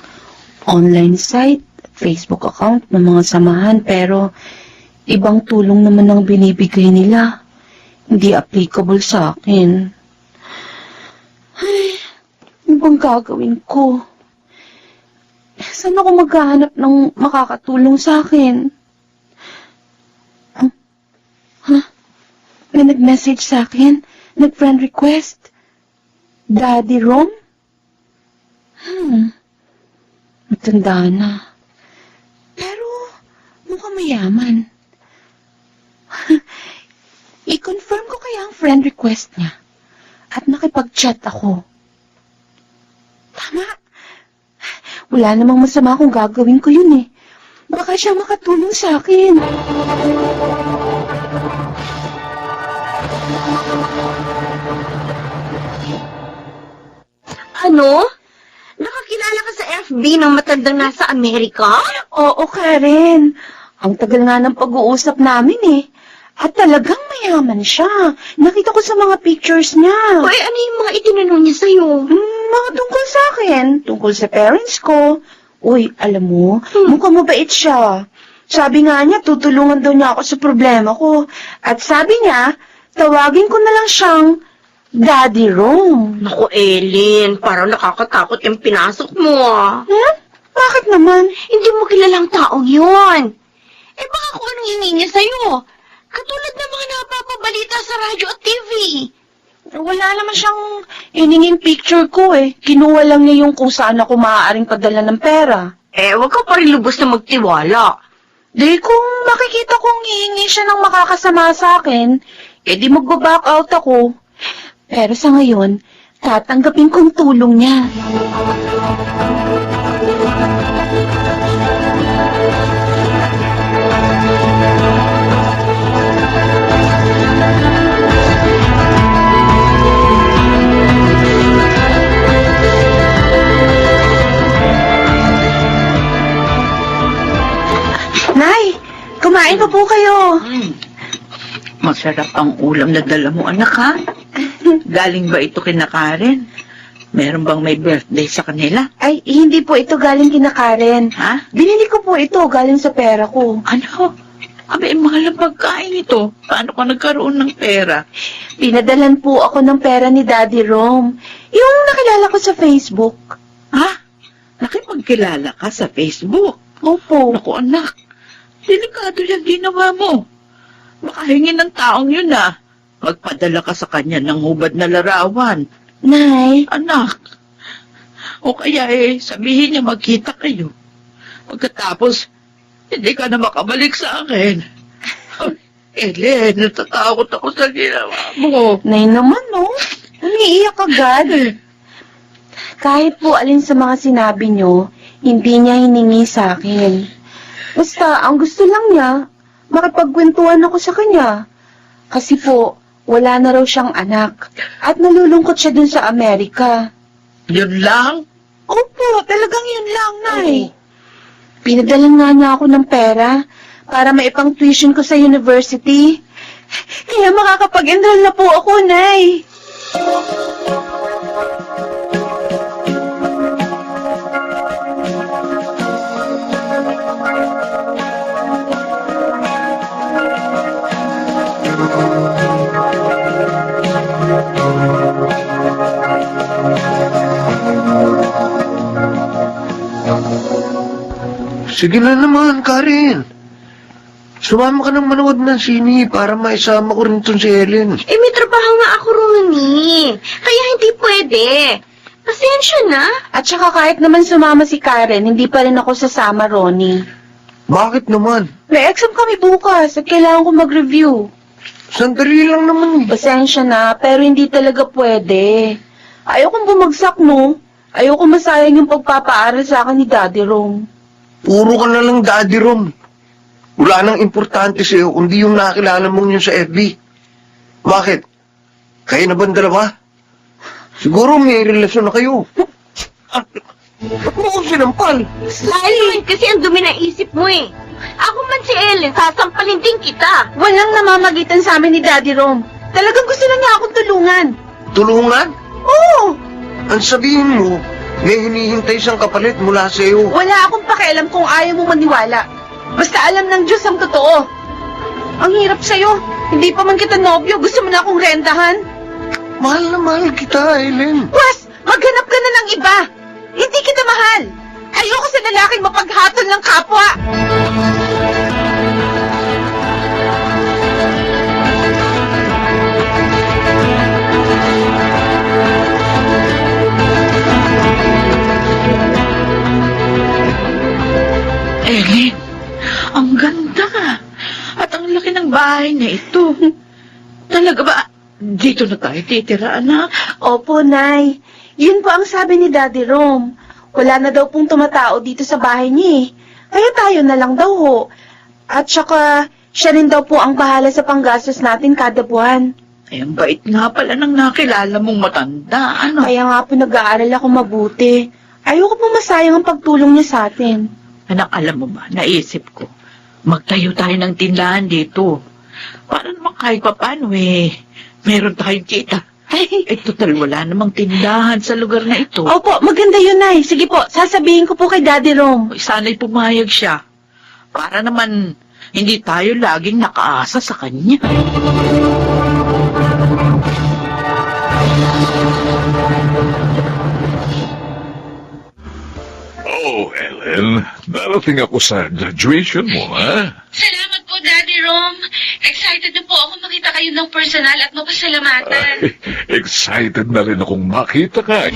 online site, Facebook account ng mga samahan, pero ibang tulong naman ang binibigay nila. Hindi applicable sa akin. Ay, ano bang gagawin ko? Saan ako maghahanap ng makakatulong sa akin? May nag-message sa akin, nag-friend request. Daddy Rom? Matanda na. Pero, mukhang mayaman. I-confirm ko kaya ang friend request niya. At nakipag-chat ako. Tama. Wala namang masama kung gagawin ko yun eh. Baka siya makatulong sa akin. Ano? Nakakilala ka sa FB ng matandang nasa Amerika? Oo, Karen. Ang tagal nga ng pag-uusap namin eh. At talagang mayaman siya. Nakita ko sa mga pictures niya. Uy, ano yung mga itinanong niya sa'yo? Mga tungkol sa akin. Tungkol sa parents ko. Uy, alam mo, mukhang mabait siya. Sabi nga niya, tutulungan daw niya ako sa problema ko. At sabi niya, tawagin ko na lang siyang Daddy Rom. Naku, Ellen, parang nakakatakot yung pinasok mo ah. Bakit naman? Hindi mo kilalang taong yun. Eh baka kung anong hiningi niya sa'yo. Katulad ng mga napapabalita sa radyo at TV. Wala naman siyang ininging picture ko eh. Kinuha lang niya yung kung saan ako maaaring padala ng pera. Eh, wag ka pa rin lubos na magtiwala. Di kung makikita kong hihingi siya ng makakasama sa akin, eh di magbaback out ako. Pero sa ngayon, tatanggapin kong tulong niya. Nay, kumain pa po kayo. Masarap ang ulam na dala mo, anak, ha? Galing ba ito kina Karen? Meron bang may birthday sa kanila? Ay, hindi po ito galing kina Karen. Ha? Binili ko po ito galing sa pera ko. Ano? Abay, mahal ang pagkain ito. Paano ka nagkaroon ng pera? Pinadalan po ako ng pera ni Daddy Rom. Yung nakilala ko sa Facebook. Ha? Nakipagkilala ka sa Facebook? Opo. Naku, anak. Delikado yung ginawa mo. Baka hingin ng taong yun, ah. Magpadala ka sa kanya ng hubad na larawan. Nay, Anak. O kaya sabihin niya magkita kayo. Pagkatapos, hindi ka na makabalik sa akin. Ellen, natatakot ako sa ginawa mo. Nay naman, no? Umiiyak agad. Kahit po alin sa mga sinabi nyo, hindi niya hiningi sa akin. Basta, ang gusto lang niya, makipagkwentuhan ako sa kanya. Kasi po, wala na raw siyang anak. At nalulungkot siya dun sa Amerika. Yun lang? Opo, talagang yun lang, Nay. Pinadalan nga niya ako ng pera para maipang tuition ko sa university. Kaya makakapag-enroll na po ako, Nay. Sige na naman, Karen. Sumama ka ng manood ng sini para maisama ko rin itong si Ellen. Eh, may trabaho nga ako, Ronnie. Kaya hindi pwede. Pasensya na. At saka kahit naman sumama si Karen, hindi pa rin ako sasama, Ronnie. Bakit naman? May exam kami bukas at kailangan ko mag-review. Sandali lang naman. Pasensya na, pero hindi talaga pwede. Ayokong bumagsak, no? Ayoko masayang yung pagpapaaral sa akin ni Daddy Rom. Puro ka na lang Daddy Rom. Wala nang importante sa'yo kundi yung nakilala mong yun sa FB. Bakit? Kayo na ba ang dalawa? Siguro may relasyon na kayo. Ba't mo akong sinampal? Ellen, kasi ang dumi ng isip mo eh. Ako man si Ellen, sasampalin din kita. Walang namamagitan sa amin ni Daddy Rom. Talagang gusto lang niya akong tulungan. Tulungan? Oo! Ang sabihin mo, may hinihintay siyang kapalit mula sa'yo. Wala akong pakialam kung ayaw mo maniwala. Basta alam ng Diyos ang totoo. Ang hirap sa'yo. Hindi pa man kita nobyo. Gusto mo na akong rentahan? Mahal na mahal kita, Ellen. Pwas! Maghanap ka na ng iba. Hindi kita mahal. Ayoko sa lalaking mapaghatol ng kapwa. Ellen, ang ganda. At ang laki ng bahay na ito. Talaga ba? Dito na tayo titira, anak. Opo, Nay. Yun po ang sabi ni Daddy Rom. Wala na daw pong tumatao dito sa bahay niya eh. Kaya tayo na lang daw ho. At saka, siya rin daw po ang bahala sa panggastos natin kada buwan. Ay, ang bait nga pala ng nakilala mong matanda, ano? Kaya nga po nag-aaral ako mabuti. Ayoko po masayang ang pagtulong niya sa atin. Anak, alam mo ba, naisip ko, magtayo tayo ng tindahan dito. Para naman kahit paano meron tayong kita. Eh, total, wala namang tindahan sa lugar na ito. Opo, maganda yun, Nay. Sige po, sasabihin ko po kay Daddy Rom. Sana'y pumayag siya. Para naman, hindi tayo laging nakaasa sa kanya. Oh, Ellen, darating ako sa graduation mo, ha? Salamat po, Daddy Rom. Excited na po ako makita kayo ng personal at mapasalamatan. Ay, excited na rin akong makita ka.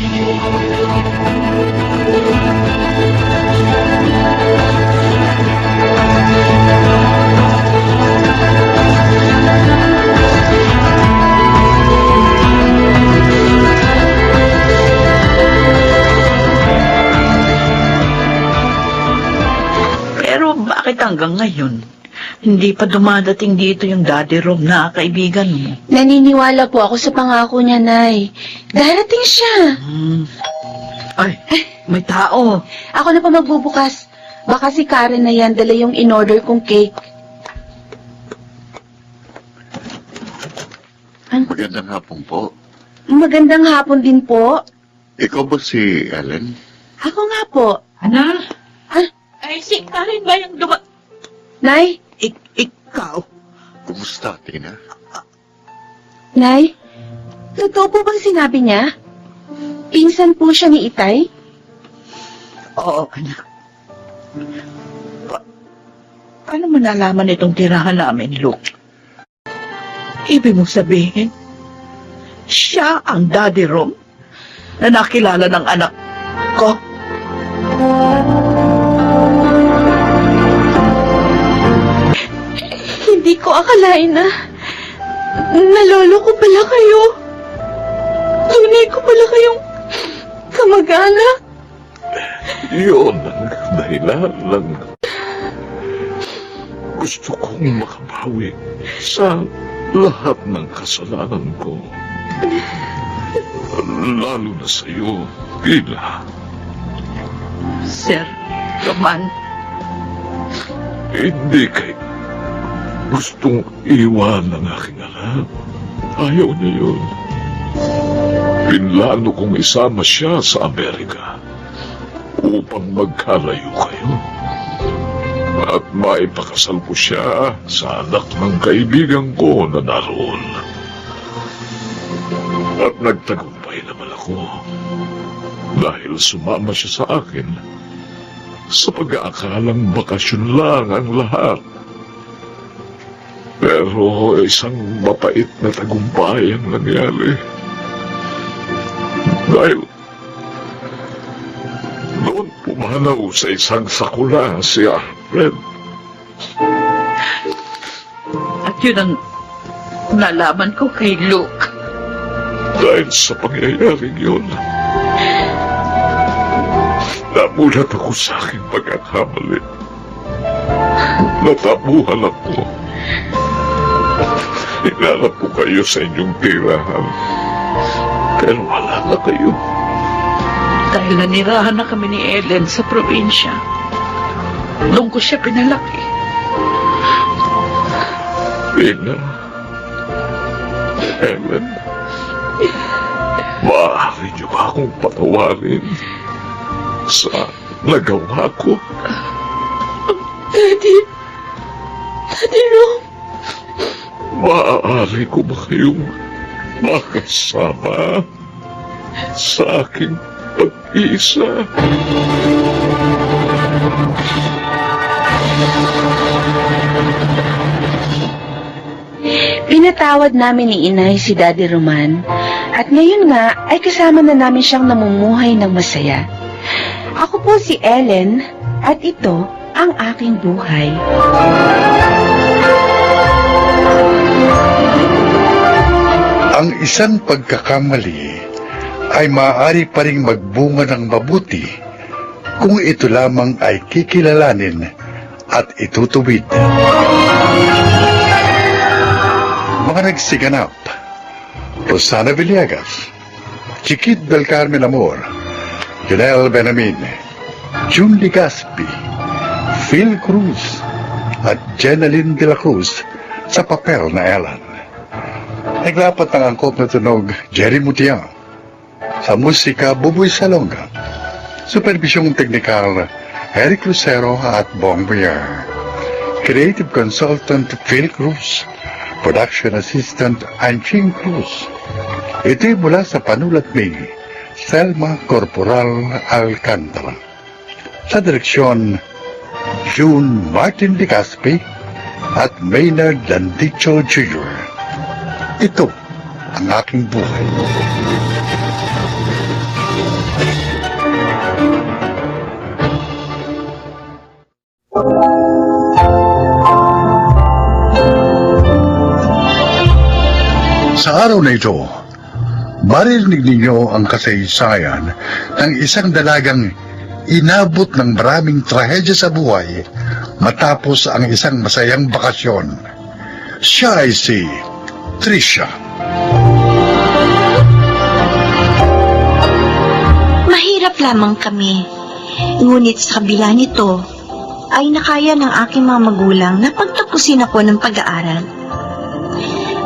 bakit hanggang ngayon hindi pa dumadating dito yung Daddy Rom na kaibigan mo? Naniniwala po ako sa pangako niya, Nay. Darating siya. Ay, may tao. Ako na pa magbubukas. Baka si Karen na yan, dala yung in-order kong cake. Magandang hapon po. Magandang hapon din po. Ikaw ba si Ellen? Ako nga po. Ana? Ha? Ay, si Karen ba yung Nay? Ikaw? Kumusta, Tina? Nay? Totoo po bang sinabi niya? Pinsan po siya ni Itay? Oo, anak. Paano mo nalaman itong tirahan namin, Luke? Ibig mong sabihin, siya ang Daddy Rom na nakilala ng anak ko? Hindi ko akalain na nalolo ko pala kayo. Tunay ko pala kayong kamag-anak. Yun ang dahilan ng gusto kong makabawi sa lahat ng kasalanan ko. Lalo na sa iyo, Tina. Sir Roman, Hindi kay gustong iwan ng aking anak. Ayaw niya yun. Pinlano kong isama siya sa Amerika upang magkalayo kayo. At maipakasal ko siya sa anak ng kaibigan ko na naroon. At nagtagumpay naman ako dahil sumama siya sa akin sa pag-aakalang bakasyon lang ang lahat. Pero isang mapait na tagumpay ang nangyari. Dahil noon pumanaw sa isang sakula si Alfred. at yun ang nalaman ko kay Luke. Dahil sa pangyayaring yun, namulat ako sa aking pagkakamali. Natabuhan ako. Hinanap ko kayo sa inyong tirahan. Pero wala na kayo. Dahil nanirahan na kami ni Ellen sa probinsya. Doon ko siya pinalaki. Tina, Ellen, maaari niyo ba akong patawarin sa nagawa ko? Daddy Rom, Maaari ko ba kayong makasama sa aking pag-isa? pinatawad namin ni Inay si Daddy Roman at ngayon nga ay kasama na namin siyang namumuhay ng masaya. Ako po si Ellen at ito ang aking buhay. Ang isang pagkakamali ay maaari pa ring magbunga ng mabuti kung ito lamang ay kikilalanin at itutuwid. Mga nagsiganap: Rosana Villegas, Chiquit del Carmen Amor, Janelle Benamin, June Ligaspi, Phil Cruz, at Jenaline de la Cruz sa papel na Ellen. Naglapat ng angkop na tunog Jerry Mutiang. Sa musika Buboy Salonga. Supervisyong teknikal Eric Lucero at Bong Bier. Creative Consultant Phil Cruz. Production Assistant Anching Cruz. Ito'y mula sa panulat ni Selma Corporal Alcantara. Sa direksyon June Martin de Caspi at Maynard Landicho Jr. Ito ang aking buhay. Sa araw na ito, maririnig ninyo ang kasaysayan ng isang dalagang inabot ng maraming trahedya sa buhay matapos ang isang masayang bakasyon. Siya ay si Tricia. Mahirap lamang kami. Ngunit sa kabila nito, ay nakaya ng aking mga magulang na pagtapusin ako ng pag-aaral.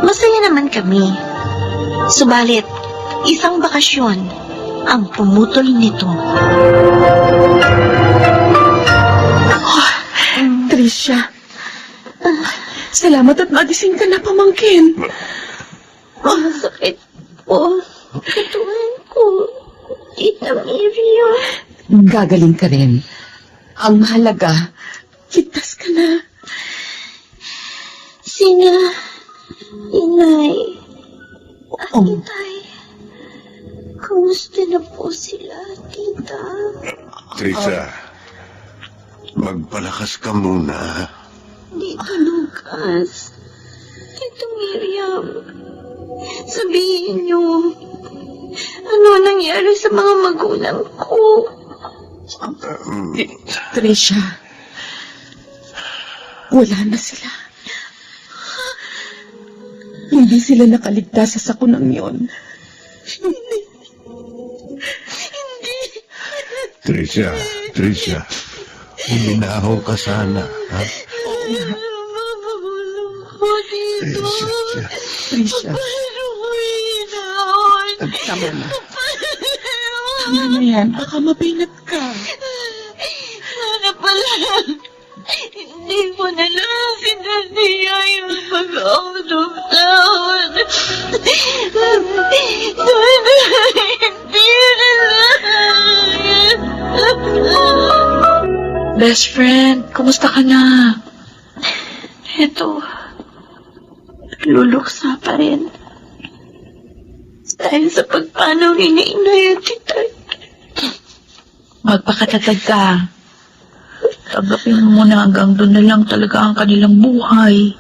Masaya naman kami. Subalit, isang bakasyon ang pumutol nito. Tricia, salamat at magising ka na, pamangkin. Masakit po. Katawan ko. Tita Miriam. Gagaling ka rin. Ang mahalaga, Ligtas ka na. Inay. Oh. Tay. Kumusta na po sila, tita? Tricia, magpalakas ka muna. Tito Lucas. Tito Miriam. Sabihin niyo, ano nangyari sa mga magulang ko? Tricia, wala na sila. Hindi sila nakaligtas sa sakunang yon. Tricia, uminaho ka sana. Ha? Tricia, tama na. Tama na yan. Baka mabinat ka. Sana pala, hindi mo na lang sinasiya yung mag-out of town. Sana hindi na lang. Best friend, kumusta ka na? Eto, nagluluksa pa rin. Dahil sa pagpanaw ni Inay at Tita. Magpakatatag ka. Tanggapin mo muna hanggang doon na lang talaga ang kanilang buhay.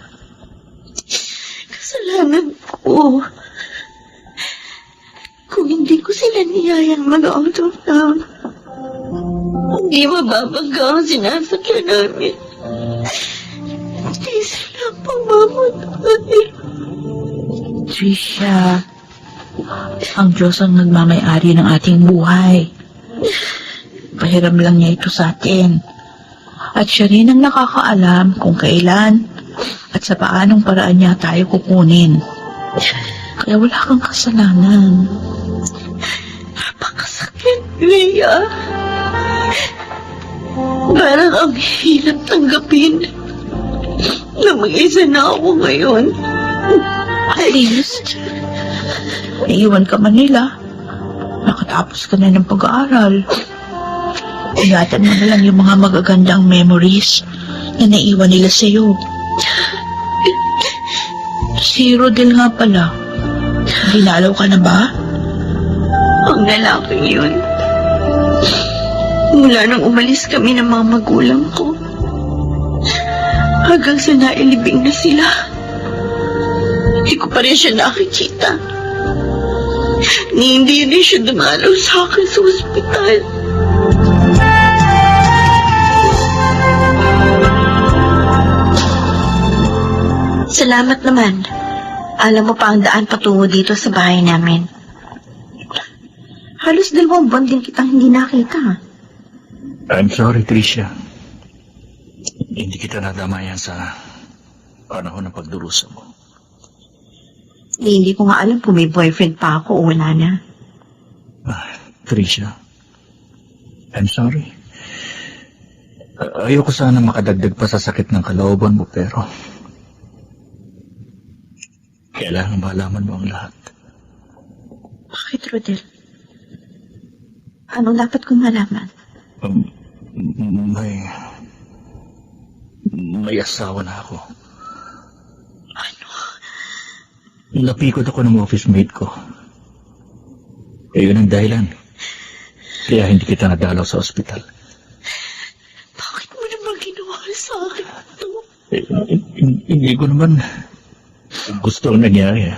Kasalanan ko. Kung hindi ko sila niyayang mag-out of town, hindi mababangga ang sinasakyan namin. Hindi sila pamamatay. Tricia, ang Diyos ang nagmamay-ari ng ating buhay. Pahiram lang niya ito sa atin. At siya rin ang nakakaalam kung kailan at sa paanong paraan niya tayo kukunin. Kaya wala kang kasalanan. Napakasakit, Leia. Parang ang hirap tanggapin na mag-isa na ako ngayon. At least, naiwan ka man nila. Nakatapos ka na ng pag-aaral. Ingatan mo na lang yung mga magagandang memories na naiwan nila sa'yo. Si Rodel nga pala. Dinalaw ka na ba? Ang lalaking yun. Mula nang umalis kami ng mga magulang ko, hanggang sa nailibing na sila, hindi ko pa rin siya nakikita. Hindi rin siya dumalaw sa akin sa ospital. Salamat naman. Alam mo pa ang daan patungo dito sa bahay namin. Halos 2 buwan din kitang hindi nakita. I'm sorry, Tricia. Hindi kita nadamayan sa panahon ng pagdurusa mo. Hindi ko nga alam kung may boyfriend pa ako o wala na. Tricia, I'm sorry. Ayoko sana makadagdag pa sa sakit ng kalooban mo, pero kailangan malaman mo ang lahat. Bakit, Rodel? Anong dapat kong malaman? May asawa na ako. Ano? Napikot ako ng office mate ko. Yun ang dahilan. Kaya hindi kita nadalaw sa ospital. Bakit mo naman ginawa sa akin ito? Hindi ko naman gusto ang nangyari.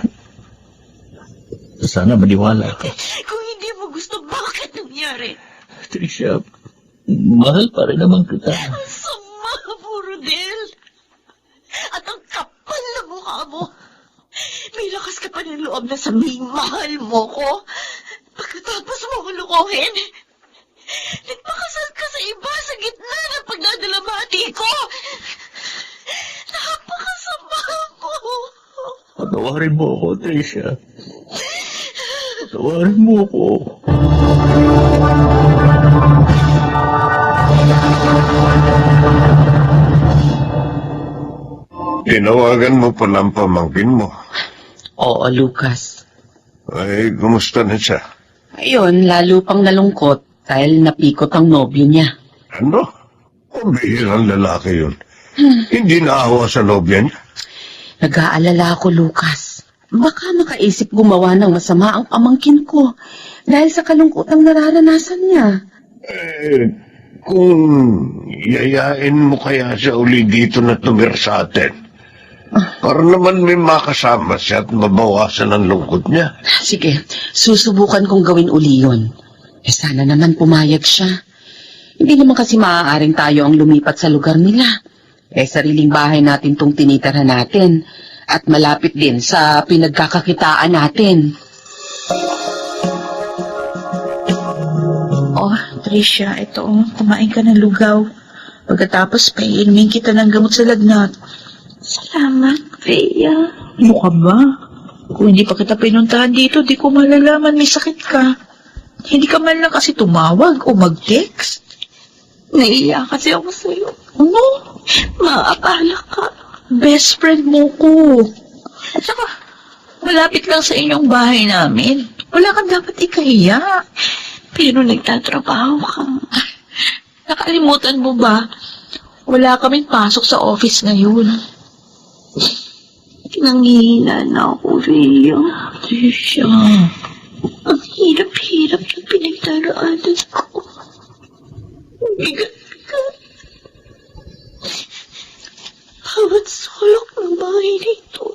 Sana maniwala ka. Kung hindi mo gusto, bakit nangyari? Tricia, mahal pa rin naman kita. Ang sama, puro loob na sabihing mahal mo ko. Pagkatapos mo ko lukuhin, nagpakasal ka sa iba sa gitna ng pagdadalamhati ko. Napakasama ko. Patawarin mo ako, Tricia. Patawarin mo ako. Tinawagan mo pala ang pamangkin mo. Oo, Lucas. Ay, kumusta na siya? Ayun, lalo pang nalungkot dahil napikot ang nobyo niya. Ano? Pambihirang lalaki yun. Hindi naawa sa nobya niya. Nag-aalala ako, Lucas. Baka makaisip gumawa ng masama ang pamangkin ko dahil sa kalungkotang nararanasan niya. Kung yayain mo kaya siya uli dito na tumira sa atin, para naman may makasama siya at mabawasan ang lungkot niya. Sige, susubukan kong gawin uli yun. Sana naman pumayag siya. Hindi naman kasi maaaring tayo ang lumipat sa lugar nila. Sariling bahay natin tong tinitirhan natin. At malapit din sa pinagkakakitaan natin. Oh, Tricia, ito, kumain ka ng lugaw. Pagkatapos, paiinumin kita ng gamot sa lagnat. Salamat, Rhea. Ano ka ba? Kung hindi pa kita pinuntahan dito, di ko malalaman may sakit ka. Hindi ka man lang kasi tumawag o mag-text. Naiiyak kasi ako sa'yo. Ano? Maabala ka. Best friend mo ko. At saka, malapit lang sa inyong bahay namin. Wala kang dapat ikahiya. Pero nagtatrabaho ka. Nakalimutan mo ba? Wala kaming pasok sa office ngayon. Nangihina na ako, Rhea. Tricia. Ang hirap-hirap na pinagdaraanan ko. Ang bigat-bigat. Bawat sulok ng bahay nito.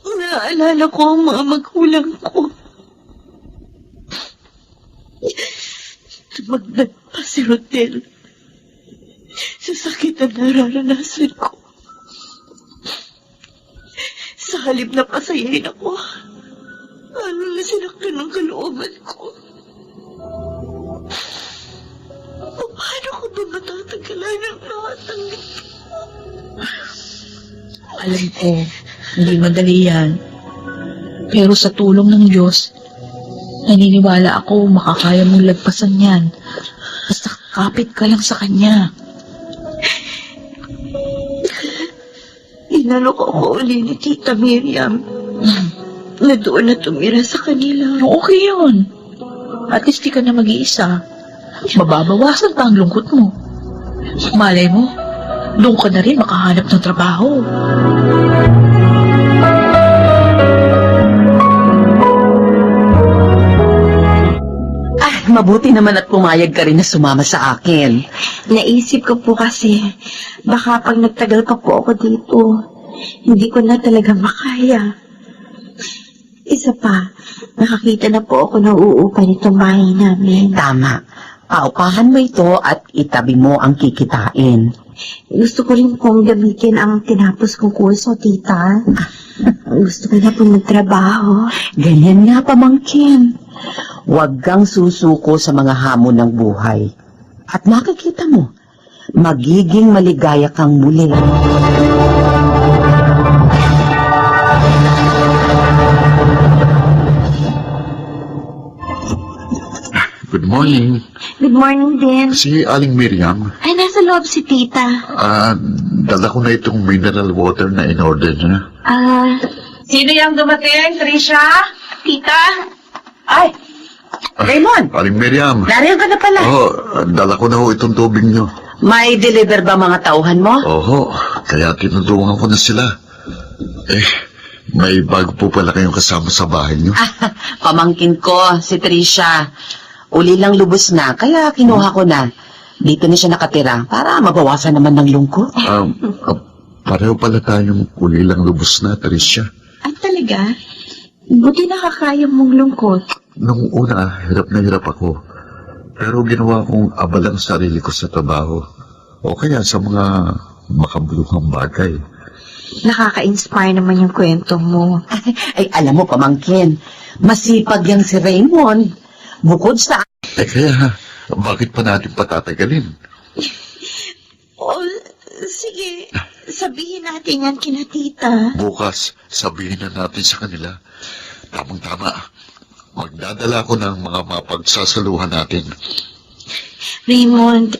Naalala ko ang mga magulang ko. Tumagdan pa si Rodel sa sakit na nararanasan ko. Sa halip na pasayahin ako, ano na sinaktan ng kalooban ko. Paano ko ba matatagalan ang lahat ng ito? Alam ko, hindi madali yan. Pero sa tulong ng Diyos, naniniwala ako makakaya mong lagpasan yan. Basta kapit ka lang sa Kanya. Inalok ako uli ni Tita Miriam na doon na tumira sa kanila. Okay yun. At least di ka na mag-iisa. Mababawasan pa ang lungkot mo. Malay mo, doon ka na rin makahanap ng trabaho. Mabuti naman at pumayag ka rin na sumama sa akin. Naisip ko po kasi, baka pag nagtagal pa po ako dito, hindi ko na talaga makaya. Isa pa, nakakita na po ako ng uupa nitong bahay namin. Tama. Paupahan mo ito at itabi mo ang kikitain. Gusto ko rin pong gamitin ang tinapos kong kurso, tita. Gusto ko na pong magtrabaho. Ganyan nga, pamangkin. Huwag kang susuko sa mga hamon ng buhay. At makikita mo, magiging maligaya kang muli. Good morning. Good morning din. Si Aling Miriam, Ay, nasa loob si tita. dala ko na itong mineral water na in-order niya. Sino yung dumating, Trisha? Tita? Ay, Raymond! Aling Miriam. Nariyan ka na pala. Dala ko na ho itong tubig niyo. May deliver ba mga tauhan mo? Oho, kaya tinutulungan ko na sila. May bago po pala kayong kasama sa bahay niyo. Pamangkin ko, si Trisha. Uli lang lubos na, kaya kinuha ko na. Dito na siya nakatira para mabawasan naman ng lungkot. Pareho pala tayong uli lang lubos na, Tricia. Ay, talaga? Buti nakakaya mong lungkot. Nung una, hirap na hirap ako. Pero ginawa kong abalang sarili ko sa trabaho. O kaya sa mga makabuluhang bagay. Nakaka-inspire naman yung kwento mo. Ay, alam mo, pamangkin, masipag yang si Raymond. Bukod sa... Kaya, bakit pa natin patatagalin? Oh, sige. Sabihin natin yan kina tita. Bukas, sabihin na natin sa kanila. Tamang-tama. Magdadala ko ng mga mapagsasaluhan natin. Raymond,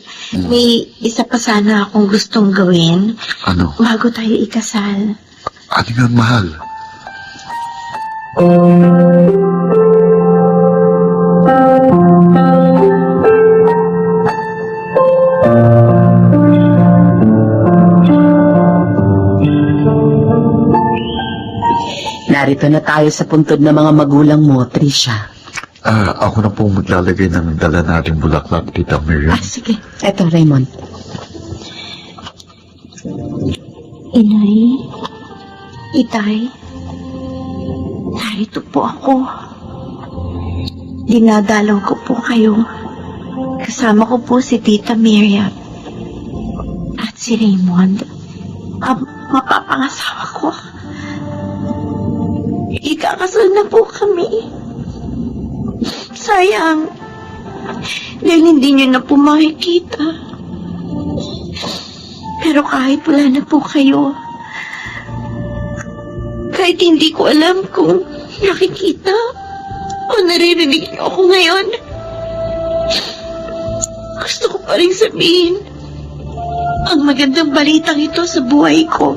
may isa pa sana akong gustong gawin Ano? bago tayo ikasal. Ano yun, mahal? Narito na tayo sa puntod ng mga magulang mo, Tricia. Ako na po maglalagay ng dala nating bulaklak, Tita Miriam. Sige. Eto, Raymond. Inay, Itay, narito po ako. Dinadalaw ko po kayo. Kasama ko po si Tita Miriam at si Raymond. Mapapangasawa ko. Ikakasal na po kami. Sayang, dahil hindi niyo na po makikita. Pero kahit wala na po kayo, kahit hindi ko alam kung nakikita o naririnig niyo ako ngayon, gusto ko pa rin sabihin ang magandang balitang ito sa buhay ko.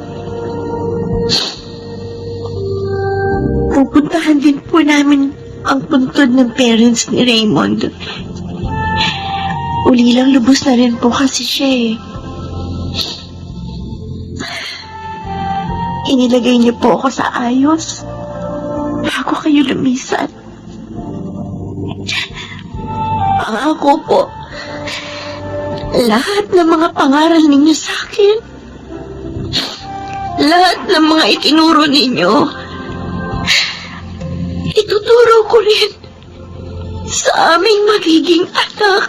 Pupuntahan din po namin ang puntod ng parents ni Raymond. Ulilang lubos na rin po kasi siya eh. Inilagay niyo po ako sa ayos bago kayo lumisan. Ako po, lahat ng mga pangaral ninyo sa akin, lahat ng mga itinuro ninyo, ituturo ko rin sa aming magiging anak.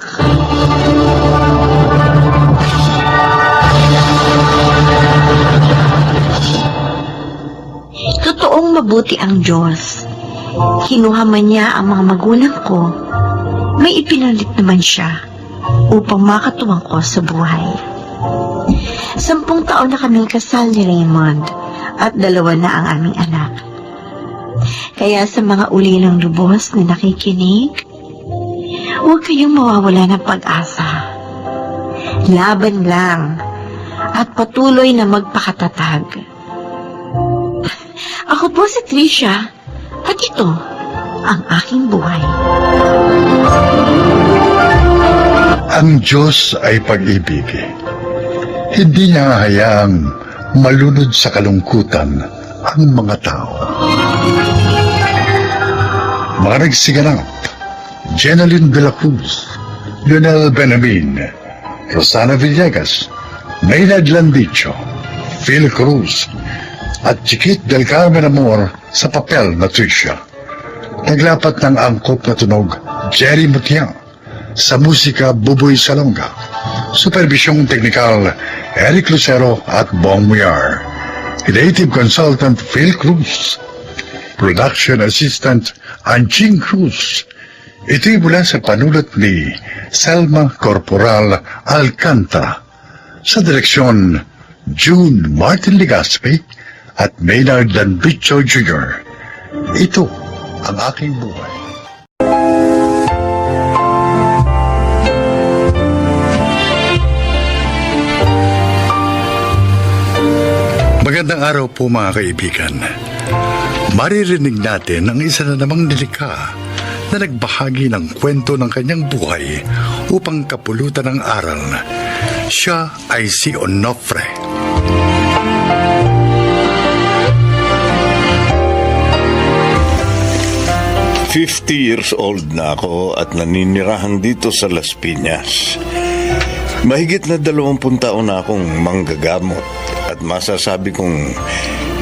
Totoong mabuti ang Diyos. Kinuha man niya ang mga magulang ko, may ipinalit naman siya upang makatuwang ko sa buhay. 10 taon na kaming kasal ni Raymond at 2 na ang aming anak. Kaya sa mga ulilang lubos na nakikinig, huwag kayong mawawala ng pag-asa. Laban lang at patuloy na magpakatatag. Ako po si Tricia at ito ang aking buhay. Ang Diyos ay pag-ibig. Hindi niya hayaang malunod sa kalungkutan ang mga tao. Mga nagsiganap, Jenaline de la Cruz, Lionel Benamin, Rosana Villegas, Maynard Landicho, Phil Cruz, at Chiquit del Carmen Amor sa papel na Tricia. Naglapat ng angkop na tunog, Jerry Mutiang, sa musika Buboy Salonga. Supervisyong teknikal, Eric Lucero at Bong Muyar. Creative Consultant Phil Cruz. Production Assistant Anjing Cruz. Ito'y mula sa panulat ni Selma Corporal Alcantara. Sa direksyon June Martin Legaspi at Maynard Landicho Jr. Ito ang aking buhay. Magandang araw po mga kaibigan. Maririnig natin ang isa na namang nilikha na nagbahagi ng kwento ng kanyang buhay upang kapulutan ng aral. Siya ay si Onofre. Years old na ako at naninirahan dito sa Las Piñas. Mahigit na 20 taon na akong manggagamot at masasabi kong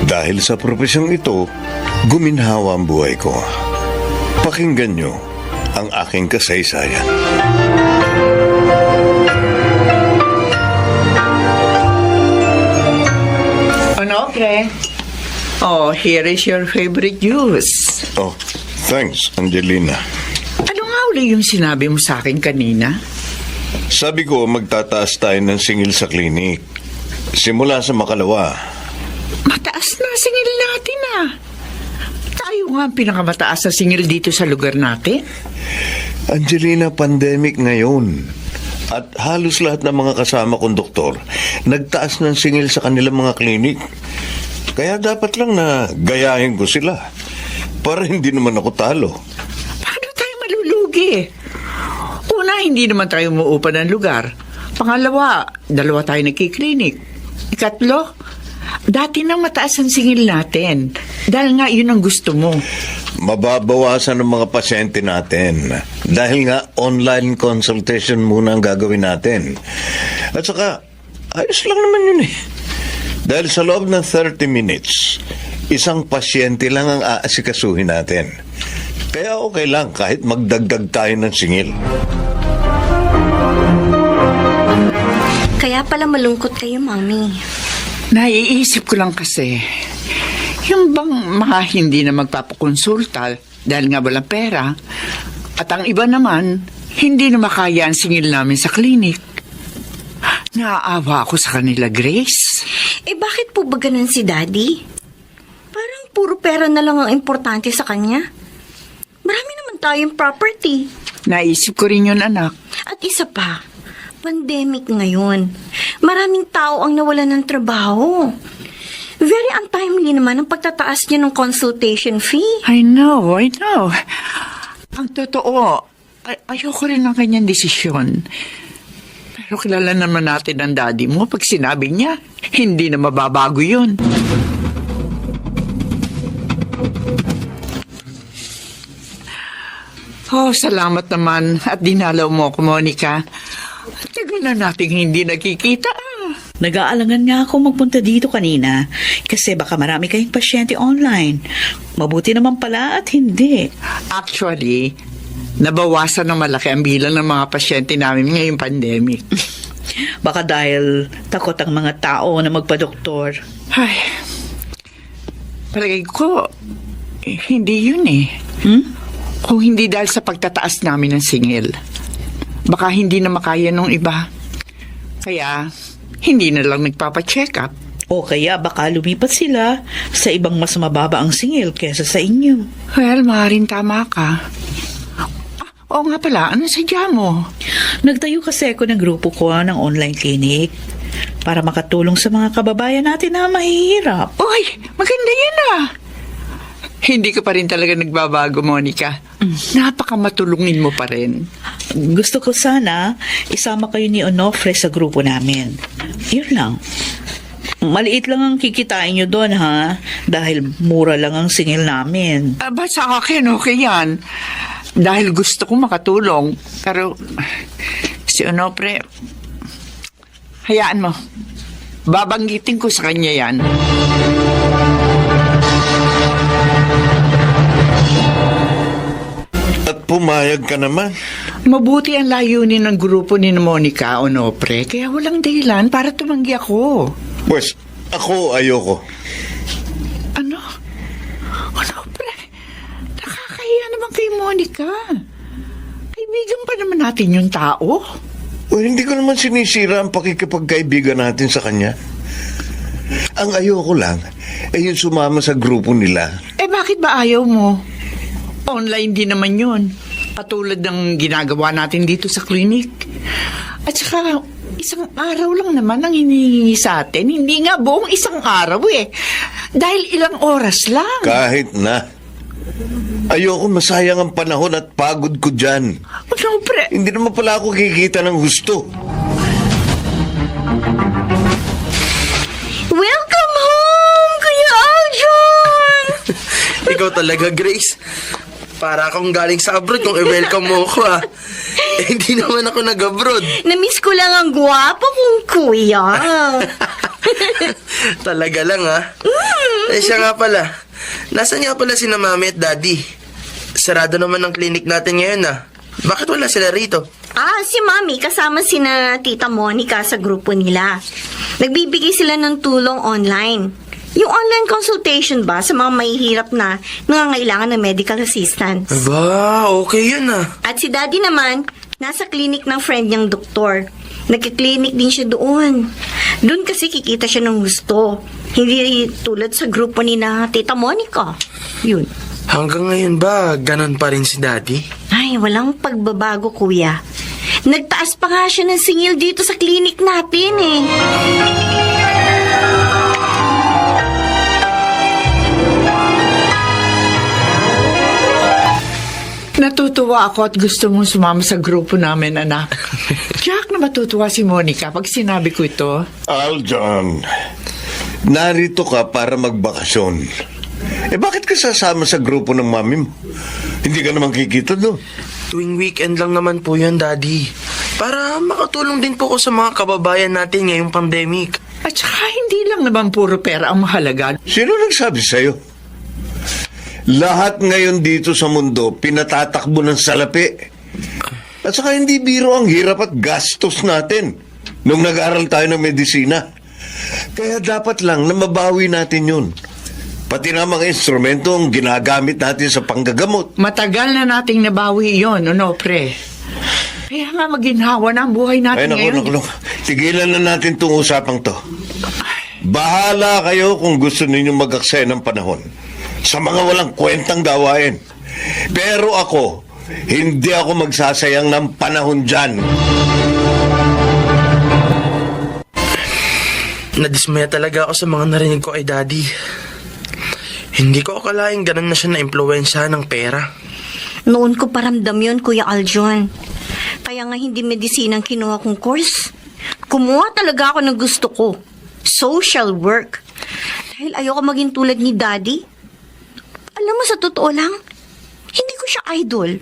dahil sa profesyong ito, guminhawa ang buhay ko. Pakinggan nyo ang aking kasaysayan. Ano? Okay. Oh, here is your favorite juice. Oh, thanks, Angelina. Ano nga uli yung sinabi mo sa akin kanina? Sabi ko, magtataas tayo ng singil sa klinik. Simula sa makalawa. Mataas na singil natin ah. Tayo nga ang pinakamataas na singil dito sa lugar natin. Angelina, pandemic ngayon. At halos lahat ng mga kasama kong doktor, nagtaas ng singil sa kanilang mga klinik. Kaya dapat lang na gayahin ko sila. Para hindi naman ako talo. Paano tayo malulugi? Una, hindi naman tayo umuupa ng lugar. Pangalawa, 2 tayo nagkiklinik. Ikatlo, dati nang mataas ang singil natin. Dahil nga yun ang gusto mo. Mababawasan ng mga pasyente natin. Dahil nga online consultation muna ang gagawin natin. At saka, ayos lang naman yun eh. Dahil sa loob ng 30 minutes, isang pasyente lang ang aasikasuhin natin. Kaya okay lang kahit magdagdag tayo ng singil. Kaya pala malungkot kayo, Mami. Naiisip ko lang kasi, yung bang mga hindi na magpapakonsulta dahil nga walang pera, at ang iba naman, hindi na makaya ang singil namin sa klinik. Naaawa ako sa kanila, Grace. Bakit po ba ganun si Daddy? Parang puro pera na lang ang importante sa kanya. Marami naman tayong property. Naisip ko rin yun, anak. At isa pa, pandemic ngayon. Maraming tao ang nawalan ng trabaho. Very untimely naman ang pagtataas niya ng consultation fee. I know. Ang totoo, ayoko rin ng kanyang desisyon. Pero kilala naman natin ang daddy mo. Pag sinabi niya, hindi na mababago yun. Oh, salamat naman at dinalaw mo ako, Monica. Tagal na nating hindi nakikita. Nag-aalangan nga ako magpunta dito kanina kasi baka marami kayong pasyente online. Mabuti naman pala at hindi. Actually, nabawasan ng malaki ang bilang ng mga pasyente namin ngayong pandemic. Baka dahil takot ang mga tao na magpa-doktor. Ay, palagay ko, hindi yun eh. Kung hindi dahil sa pagtataas namin ng singil, baka hindi na makaya nung iba. Kaya, hindi na lang nagpapacheck up. O kaya baka lumipat sila sa ibang mas mababa ang singil kesa sa inyo. Well, maaaring tama ka. Oo nga pala, ano sadya mo? Nagtayo kasi ako ng grupo ko ng online clinic para makatulong sa mga kababayan natin na mahihirap. Uy, maganda yan ah. Hindi ka pa rin talaga nagbabago, Monica. Napakamatulungin mo pa rin. Gusto ko sana isama kayo ni Onofre sa grupo namin. Yun lang. Maliit lang ang kikitain nyo doon, ha? Dahil mura lang ang singil namin. Ba sa akin, okay yan. Dahil gusto ko makatulong. Pero si Onofre, hayaan mo. Babanggitin ko sa kanya yan. At pumayag ka naman. Mabuti ang layunin ng grupo ni Monica, Onofre. Kaya walang dahilan para tumanggi ako. Pues, ako ayoko. Ano? Onofre, nakakahiya naman kay Monica. Kaibigan pa naman natin yung tao. O hindi ko naman sinisira ang pakikipagkaibigan natin sa kanya. Ang ayoko lang ay yung sumama sa grupo nila. Bakit ba ayaw mo? Online din naman yun. Katulad ng ginagawa natin dito sa klinik. At saka, isang araw lang naman ang hinihingi sa atin. Hindi nga buong isang araw eh. Dahil ilang oras lang. Kahit na. Ayoko masayang ang panahon at pagod ko dyan. Onofre, Hindi naman pala ako kikita ng gusto. Welcome home, Kuya Aljon! Ikaw talaga, Grace. Para akong galing sa abroad kung i-welcome mo ako, ah. Hindi naman ako nag-abroad. Namiss ko lang ang gwapo kong kuya. Talaga lang, ah. Siya nga pala. Nasaan nga pala si Mami at Daddy? Sarado naman ang clinic natin ngayon, ah. Bakit wala sila rito? Si Mami kasama sina Tita Monica sa grupo nila. Nagbibigay sila ng tulong online. Yung online consultation ba sa mga mahihirap na nangangailangan ng medical assistance. Aba, okay yun ah. At si Daddy naman, nasa clinic ng friend niyang doktor. Nagki-clinic din siya doon. Doon kasi kikita siya ng gusto. Hindi tulad sa grupo ni na Tita Monica. Yun. Hanggang ngayon ba, ganon pa rin si Daddy? Ay, walang pagbabago, kuya. Nagtaas pa nga siya ng singil dito sa clinic natin eh. Natutuwa ako at gusto mong sumama sa grupo namin, anak. Jack na matutuwa si Monica pag sinabi ko ito. Aljon, narito ka para magbakasyon. Bakit ka sasama sa grupo ng mami mo? Hindi ka naman kikita doon. Tuwing weekend lang naman po yun, Daddy. Para makatulong din po ko sa mga kababayan natin ngayong pandemic. At saka hindi lang naman puro pera ang mahalaga. Sino nagsabi sa'yo? Lahat ngayon dito sa mundo, pinatatakbo ng salapi. At saka hindi biro ang hirap at gastos natin nung nag-aral tayo ng medisina. Kaya dapat lang na mabawi natin yun. Pati na mga instrumento ang ginagamit natin sa panggagamot. Matagal na nating nabawi yon, ano, pre? Kaya nga maginhawa na ang buhay natin ngayon. Naku. Tigilan na natin itong usapang to. Bahala kayo kung gusto ninyong mag-aksaya ng panahon sa mga walang kwentang gawain. Pero ako, hindi ako magsasayang ng panahon dyan. Nadismaya talaga ako sa mga narinig ko kay Daddy. Hindi ko akalaing ganun na siya na-impluwensya ng pera. Noon ko paramdam yun, Kuya Aljon. Kaya nga hindi medisina ang kinuha kong course. Kumuha talaga ako ng gusto ko. Social work. Dahil ayoko maging tulad ni Daddy. Alam mo, sa totoo lang, hindi ko siya idol.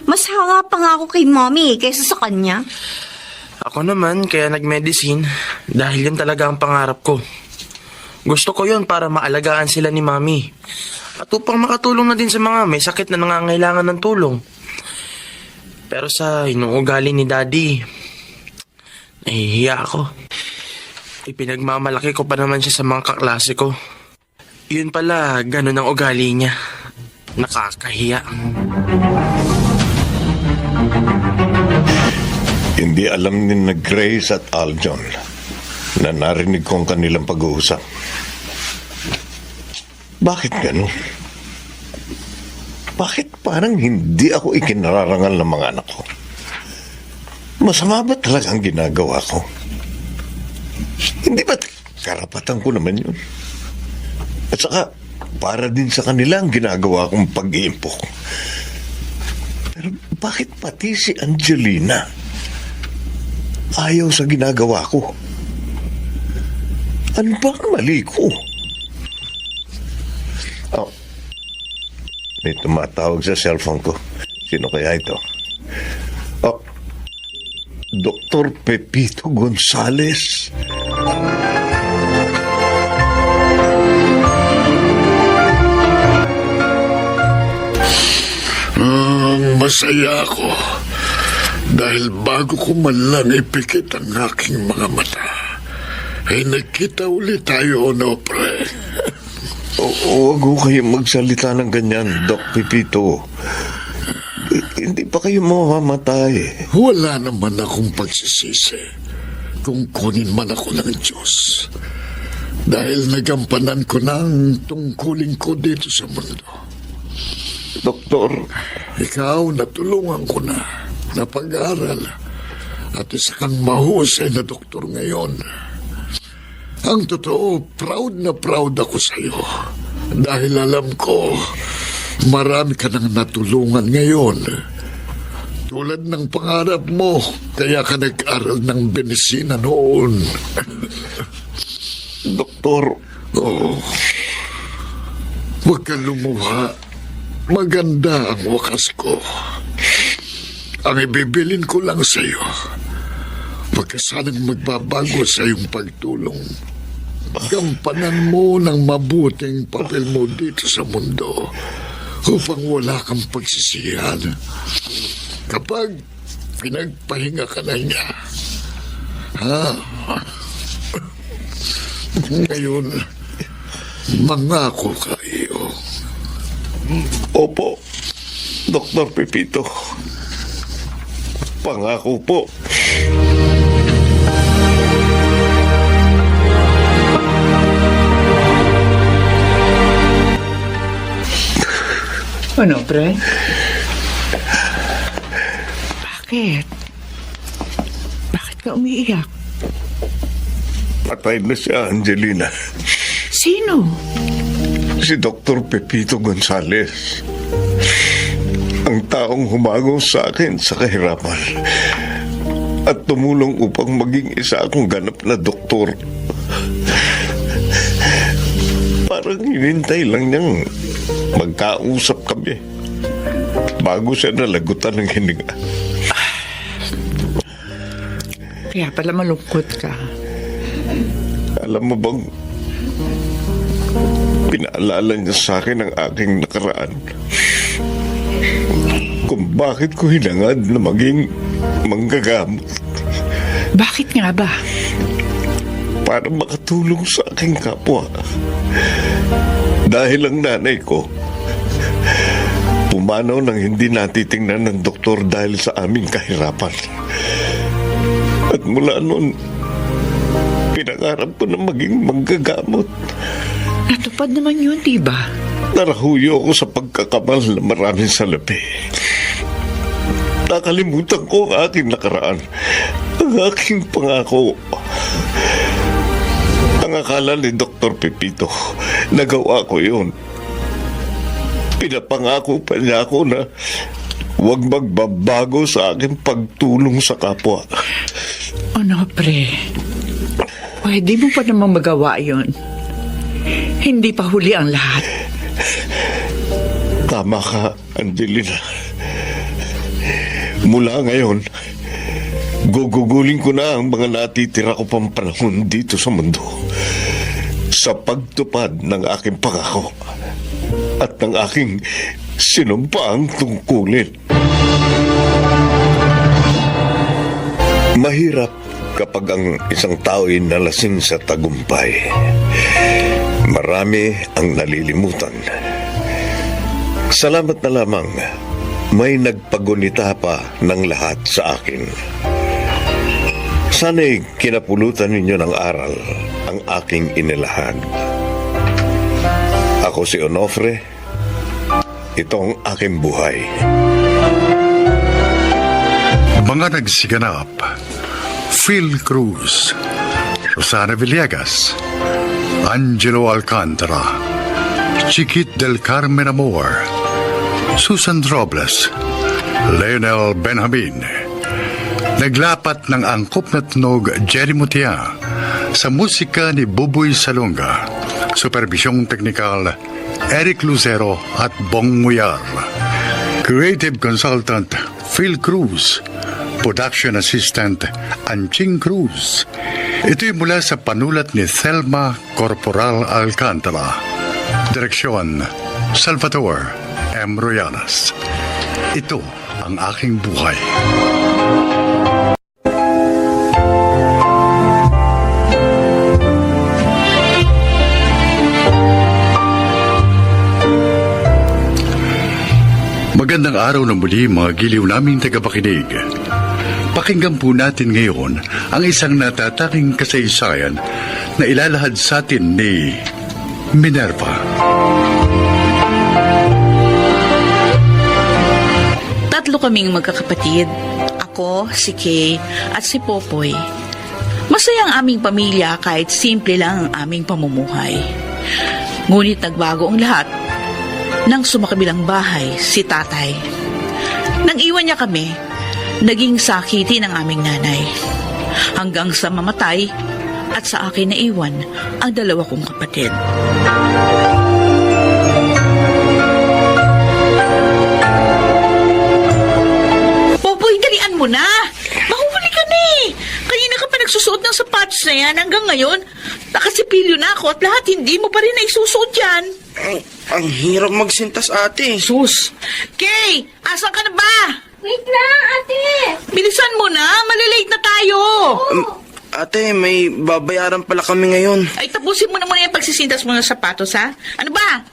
Mas hanga pa nga ako kay Mommy kaysa sa kanya. Ako naman, kaya nag-medicine dahil yun talaga ang pangarap ko. Gusto ko yun para maalagaan sila ni Mami. At upang makatulong na din sa mga may sakit na nangangailangan ng tulong. Pero sa inuugali ni Daddy, nahihiya ako. Ipinagmamalaki ko pa naman siya sa mga kaklase ko. Yun pala, ganun ang ugali niya. Nakakahiya. Hindi alam ni na Grace at Aljon na narinig ko ang kanilang pag-uusap. Bakit ganun? Bakit parang hindi ako ikinararangal ng mga anak ko? Masama ba talaga ang ginagawa ko? Hindi ba karapatan ko naman yun? At saka, para din sa kanila ang ginagawa kong pag-iimpok. Pero bakit pati si Angelina ayaw sa ginagawa ko? Ano ba ang mali ko? Oh, may tumatawag sa cellphone ko. Sino kaya ito? Oh, Dr. Pepito Gonzales. Masaya ako dahil bago ko man lang ipikit ang aking mga mata, ay nagkita ulit tayo, no, pre? Huwag ko kayo magsalita ng ganyan, Doc Pepito. Hindi pa kayo mamamatay. Wala naman akong pagsisisi kung kunin man ako ng Diyos. Dahil nagampanan ko na ang tungkulin ko dito sa mundo. Doktor, ikaw natulungan ko na pag-aral at isa kang mahusay na doktor ngayon. Ang totoo, proud na proud ako sa iyo dahil alam ko marami ka nang natulungan ngayon. Tulad ng pangarap mo, kaya ka nag-aral ng medisina noon. Doktor, huwag ka lumuha. Maganda ang wakas ko. Ang ibibilin ko lang sa iyo, pagkasanang magbabago sa iyong pagtulong, gampanan mo ng mabuting papel mo dito sa mundo upang wala kang pagsisihan kapag pinagpahinga ka na niya. Ngayon, Mangako ka, iyo. Opo, Dr. Pepito. Pangako po. Ano, pre? Bakit? Bakit ka umiiyak? Patay na si Angelina. Sino? Si Dr. Pepito Gonzales. Ang taong humagong sa akin sa kahirapan at tumulong upang maging isa akong ganap na doktor. Parang hinintay lang niyang magkausap kami bago siya nalagutan ng hininga. Kaya pala malungkot ka. Alam mo bang pinaalala niya sa akin ang aking nakaraan, kung bakit ko hinangad na maging manggagamot. Bakit nga ba? Para makatulong sa aking kapwa. Dahil ang nanay ko pumanaw nang hindi natitingnan ng doktor dahil sa aming kahirapan. At mula noon, pinangarap ko na maging manggagamot. Natupad naman yun, diba? Narahuyo ako sa pagkakamal na maraming salapi. Nakalimutan ko ang aking nakaraan, ang aking pangako. Ang akala ni Dr. Pepito, nagawa ko yun. Pinapangako pa niya ako na huwag magbabago sa aking pagtulong sa kapwa. Ano, pre? Pwede mo pa naman magawa yun. Hindi pa huli ang lahat. Tama ka, Angelina. Mula ngayon, gugugulin ko na ang mga natitira ko pang panahon dito sa mundo sa pagtupad ng aking pangako at ng aking sinumpaang tungkulin. Mahirap kapag ang isang tao'y nalasing sa tagumpay. Marami ang nalilimutan. Salamat na lamang, may nagpagunita pa ng lahat sa akin. Sana'y kinapulutan ninyo ng aral ang aking inilahad. Ako si Onofre. Ito ang aking buhay. Mga nagsiganap: Phil Cruz, Rosana Villegas, Angelo Alcantara, Chiquit del Carmen Amor, Susan Robles, Leonel Benjamin. Naglapat ng angkop na tunog Jerry Mutia, sa musika ni Buboy Salonga, supervisyong teknikal Eric Lucero at Bong Muyar, creative consultant Phil Cruz, production assistant Anching Cruz. Ito'y mula sa panulat ni Thelma Corporal Alcantara, direksyon Salvador M. Royanas. Ito ang aking buhay. Magandang araw na muli mga giliw naming tagapakinig. Pakinggan po natin ngayon ang isang natataking kasaysayan na ilalahad sa atin ni Minerva. Tatlo kaming magkakapatid. Ako, si Kay, at si Popoy. Masaya ang aming pamilya kahit simple lang ang aming pamumuhay. Ngunit nagbago ang lahat nang sumakabilang bahay si tatay. Nang iwan niya kami, naging sakiti ng aming nanay. Hanggang sa mamatay at sa akin naiwan ang dalawa kong kapatid. Popoy, dalian mo na! Mahuli ka na eh! Kanina ka pa nagsusuot ng sapatos na yan hanggang ngayon. Nakasipilyo na ako at lahat hindi mo pa rin naisusuot yan. Ang hirap magsintas, ate. Sus! Kay! Asan ka na ba? Wait lang, ate! Bilisan mo na! Malilate na tayo! Ate, may babayaran pala kami ngayon. Ay, tapusin mo na muna yung pagsisintas mo ng sapatos, ha? Ano ba?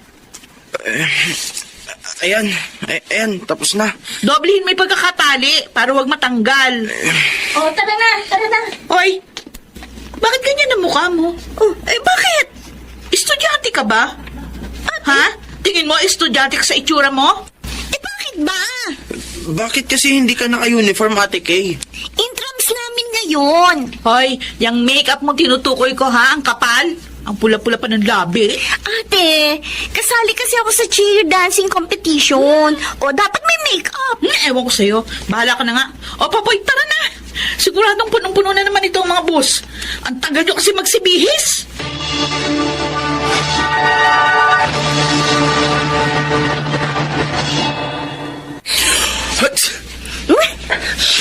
Ayan, ayan, tapos na. Doblehin mo yung pagkakatali para wag matanggal. Oh, tara na, tara na. Hoy, bakit ganyan ang mukha mo? Oh, bakit? Estudyante ka ba? Ha? Tingin mo, estudyante ka sa itsura mo? Bakit ba? Bakit kasi hindi ka naka-uniform, Ate Kay? Intrams namin ngayon. Hoy, yung makeup mo tinutukoy ko, ha? Ang kapal. Ang pula-pula pa ng labi. Ate, kasali kasi ako sa cheer dancing competition. O, dapat may makeup. Ewan ko sa'yo. Bahala ka na nga. O, Papoy, tara na. Siguradong punong-puno na naman itong mga bus. Ang tagal nyo kasi magsibihis.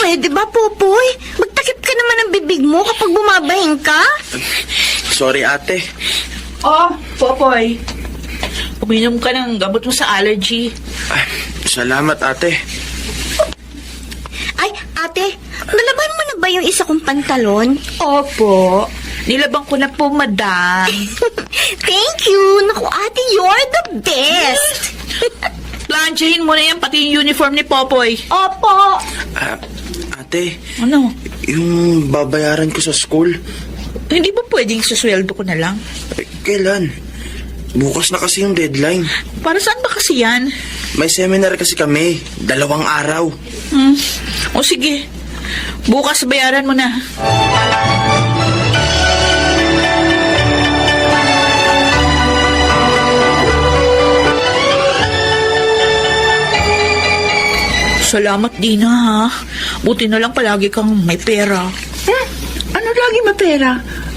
Pwede ba, Popoy? Magtakip ka naman ng bibig mo kapag bumabahing ka. Sorry, ate. Oh, Popoy. Uminom ka ng gamot mo sa allergy. Ay, salamat, ate. Ay, ate, nalaban mo na ba yung isa kong pantalon? Opo. Nilabang ko na po, madam. Thank you. Naku, ate, you're the best. Planchahin mo na yan, pati yung uniform ni Popoy. Opo. Ate, Ano? yung babayaran ko sa school, Hindi ba pwedeng susweldo ko na lang? kailan? Bukas na kasi yung deadline. Para saan ba kasi yan? May seminar kasi kami, 2 araw. O sige, bukas bayaran mo na. Salamat, Dina, ha? Buti na lang palagi kang may pera. Ano lagi mapera?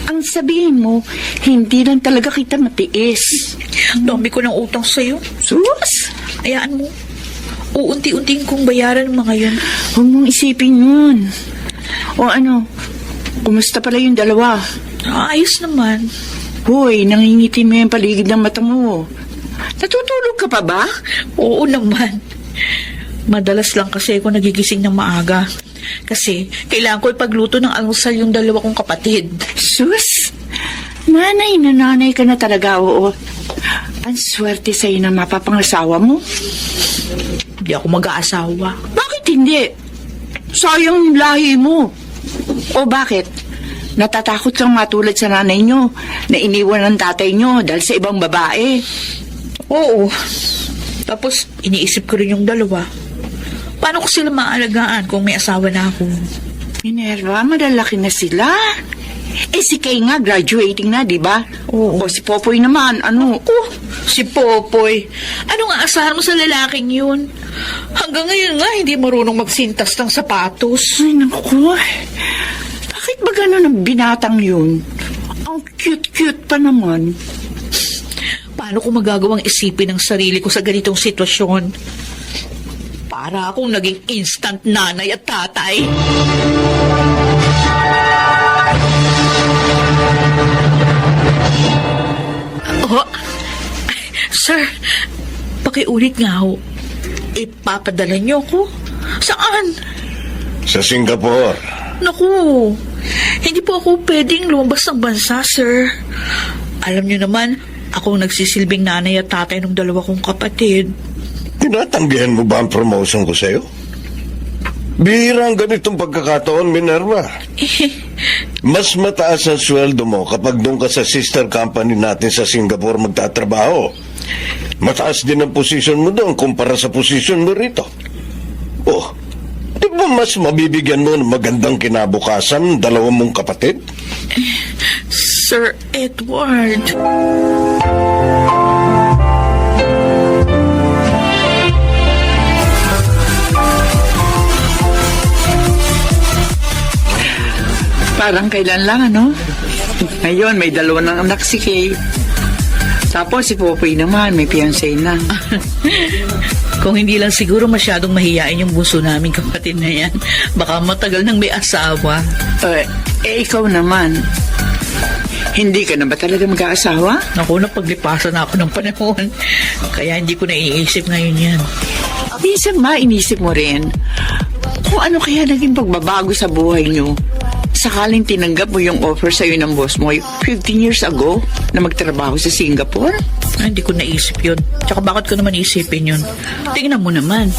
Ang sabihin mo, hindi lang talaga kita matiis. Dami ko ng utang sa'yo. Sus! Ayaan mo. Uunti-unting kong bayaran mga yun. Huwag mong isipin yun. O ano, kumusta pala yung dalawa? Ayos naman. Hoy, nangingiti mo yung paligid ng mata mo. Natutulog ka pa ba? Oo naman. Madalas lang kasi ako nagigising ng maaga. Kasi kailangan ko ipagluto ng almusal yung 2 kong kapatid. Sus! Nanay na nanay ka na talaga, oo. Ang swerte sa'yo na mapapangasawa mo. Hindi ako mag-aasawa. Bakit hindi? Sayang yung lahi mo. O bakit? Natatakot kang matulad sa nanay nyo na iniwan ng tatay nyo dahil sa ibang babae. Oo. Tapos iniisip ko rin yung 2. Paano ko sila maalagaan kung may asawa na ako? Minerva, malalaki na sila. Eh si Kay nga, graduating na, di ba? Oo. O si Popoy naman, ano? Si Popoy. Ano nga asahan mo sa lalaking yun? Hanggang ngayon nga, hindi marunong magsintas ng sapatos. Ay, naku. Bakit ba ganun ang binatang yun? Ang cute-cute pa naman. Paano ko magagawang isipin ang sarili ko sa ganitong sitwasyon? Para akong naging instant nanay at tatay. Oh, sir, pakiulit nga ho. Ipapadala niyo ako? Saan? Sa Singapore. Naku, hindi po ako pwedeng lumabas ng bansa, sir. Alam niyo naman, ako ang nagsisilbing nanay at tatay ng 2 kong kapatid. Tinatanggihan mo ba ang promotion ko sa'yo? Bihira ang ganitong pagkakataon, Minerva. Mas mataas ang sweldo mo kapag doon ka sa sister company natin sa Singapore magtatrabaho. Mataas din ang posisyon mo doon kumpara sa posisyon mo rito. Oh, di ba mas mabibigyan mo ng magandang kinabukasan 2 mong kapatid? Sir Edward. Parang kailan lang, ano? Ngayon, may 2 ng anak si Kay. Tapos si Popoy naman, may fiancé na. Kung hindi lang siguro masyadong mahiyain yung bunso namin kapatid na yan. Baka matagal nang may asawa. Ikaw naman. Hindi ka na ba talaga mag-aasawa? Naku, napaglipasan na ako ng panahon. Kaya hindi ko naiisip ngayon yan. Minsan ba inisip mo rin kung ano kaya naging pagbabago sa buhay niyo sakaling tinanggap mo yung offer sa'yo ng boss mo 15 years ago na magtrabaho sa Singapore? Ay, hindi ko naisip yun. Tsaka bakit ko naman isipin yun? Tingnan mo naman.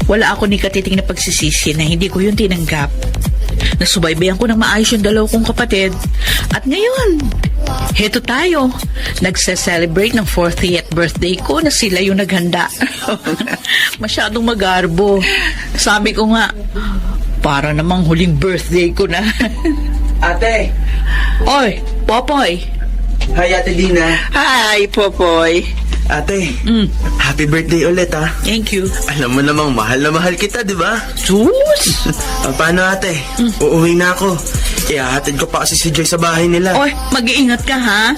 Wala ako ni Katiting na pagsisisi na hindi ko yun tinanggap. Nasubaybayan ko ng maayos yung dalaw kong kapatid. At ngayon, heto tayo. Nagse-celebrate ng 40th birthday ko na sila yung naghanda. Masyadong magarbo. Sabi ko nga, para namang huling birthday ko na. Ate! Oy, Popoy. Hi, Ate Dina. Hi, Popoy. Ate, happy birthday ulit ha. Thank you. Alam mo namang mahal na mahal kita, di ba? Sus! Paano ate? Uuwi na ako. Ihahatid ko pa kasi si Joy sa bahay nila. Oy, mag-iingat ka ha.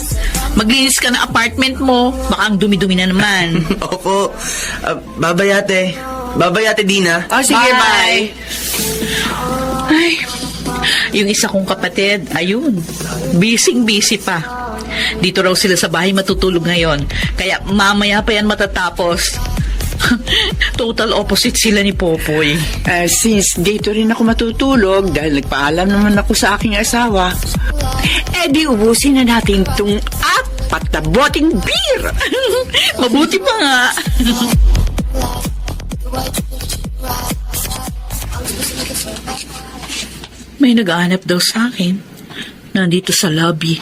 Maglinis ka ng apartment mo. Baka ang dumi-dumi na naman. Opo. Babay ate. Babay Ate Dina. Oh, sige, bye. Ay, yung isa kong kapatid, ayun, busy pa. Dito raw sila sa bahay matutulog ngayon. Kaya mamaya pa yan matatapos. Total opposite sila ni Popoy. Since dito rin ako matutulog dahil nagpaalam naman ako sa aking asawa, di ubusin na natin itong 4 na boteng beer. Mabuti pa nga. May nag-aanap daw sa akin. Nandito sa lobby.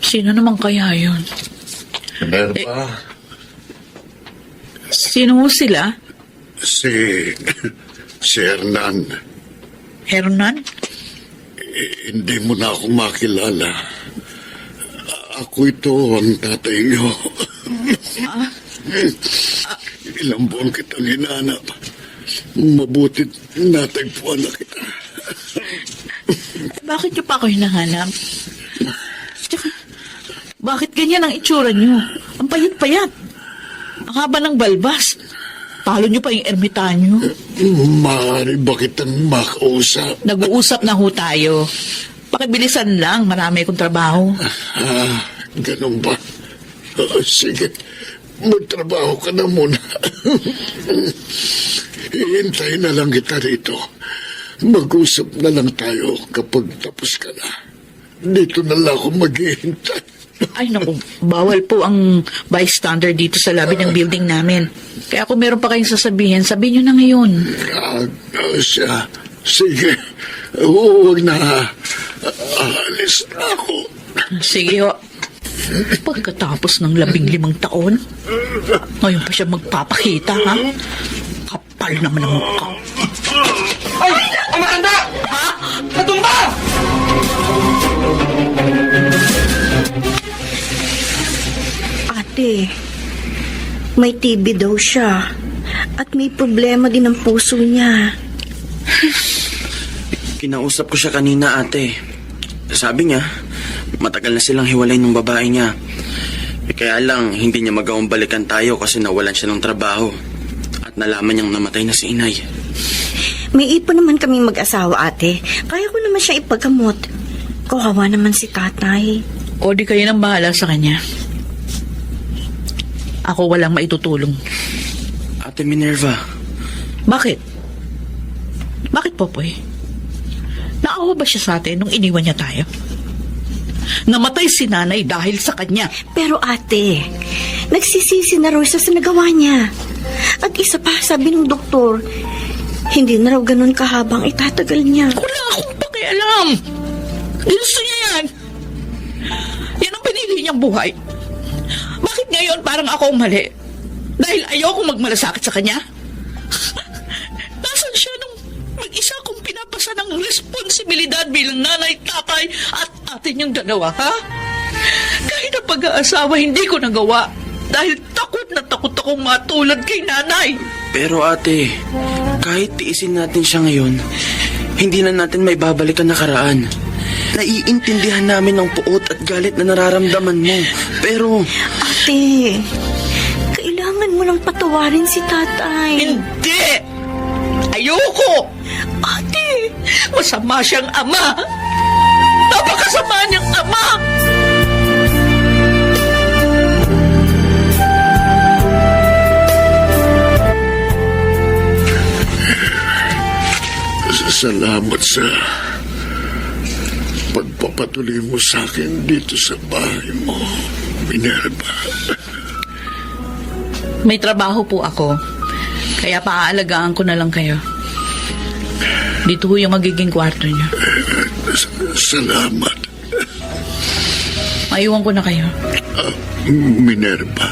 Sino naman kaya yun? Minerva, Sino mo sila? si Hernan. Hernan? Hindi mo na ako makilala. Ako ito ang tatay niyo. Ilang buwan kitang hinanap. Mabuti natagpuan na kita. Bakit niyo pa ako hinahanap? Tsaka, bakit ganyan ang itsura niyo? Ang payat-payat. Ang haba ng balbas. Palo niyo pa yung ermitanyo. Maaari ba kitang makausap? Nag-uusap na ho tayo. Pakibilisan lang, marami akong trabaho. Ganun ba? Sige, magtrabaho ka na muna. Hihintayin na lang kita rito. Mag-usap na lang tayo kapag tapos ka na. Dito na lang ako maghihintay. Ay naku, bawal po ang bystander dito sa lobby ng building namin. Kaya kung meron pa kayong sasabihin, sabihin nyo na ngayon. Siya, sige. Huwag na. Alis na ako. Sige ho. Pagkatapos ng 15 taon, ngayon pa siya magpapakita, ha? Kapal naman ang mukha. Ay! Ang matanda! Ha? Natumba! Ate, may TB daw siya. At may problema din ang puso niya. Kinausap ko siya kanina, ate. Sabi niya, matagal na silang hiwalay ng babae niya. Kaya lang, hindi niya magawang balikan tayo kasi nawalan siya ng trabaho. At nalaman niyang namatay na si inay. May ipon naman kaming mag-asawa, ate. Kaya ko naman siya ipagkamot. Kawawa naman si tatay. O di kayo nang bahala sa kanya. Ako walang maitutulong. Ate Minerva. Bakit? Bakit, Popoy? Naawa ba siya sa atin nung iniwan niya tayo? Namatay si nanay dahil sa kanya. Pero ate, nagsisisi na raw siya sa nagawa niya. At isa pa, sabi ng doktor, hindi na raw ganun kahabang itatagal niya. Wala akong pakialam. Gusto niya yan. Yan ang pinili niyang buhay. Bakit ngayon parang ako ang mali? Dahil ayoko magmalasakit sa kanya? Nasaan siya nung mag-isa kong pinapasa ng responsibilidad bilang nanay, tatay at atin yung dalawa, ha? Kahit ang pag-aasawa hindi ko nagawa dahil takot na takot akong matulad kay nanay. Pero ate, kahit tiisin natin siya ngayon, hindi na natin may babalik ang nakaraan. Naiintindihan namin ang puot at galit na nararamdaman mo. Pero... Ate, kailangan mo nang patawarin si tatay. Hindi! Ayoko! Ate! Masama siyang ama! Napakasama niyang ama! Salamat sa pagpapatuloy mo sa akin dito sa bahay mo, Minerva. May trabaho po ako. Kaya paaalagaan ko na lang kayo. Dito ho yung magiging kwarto niyo. Salamat, Maiwan ko na kayo. Minerva.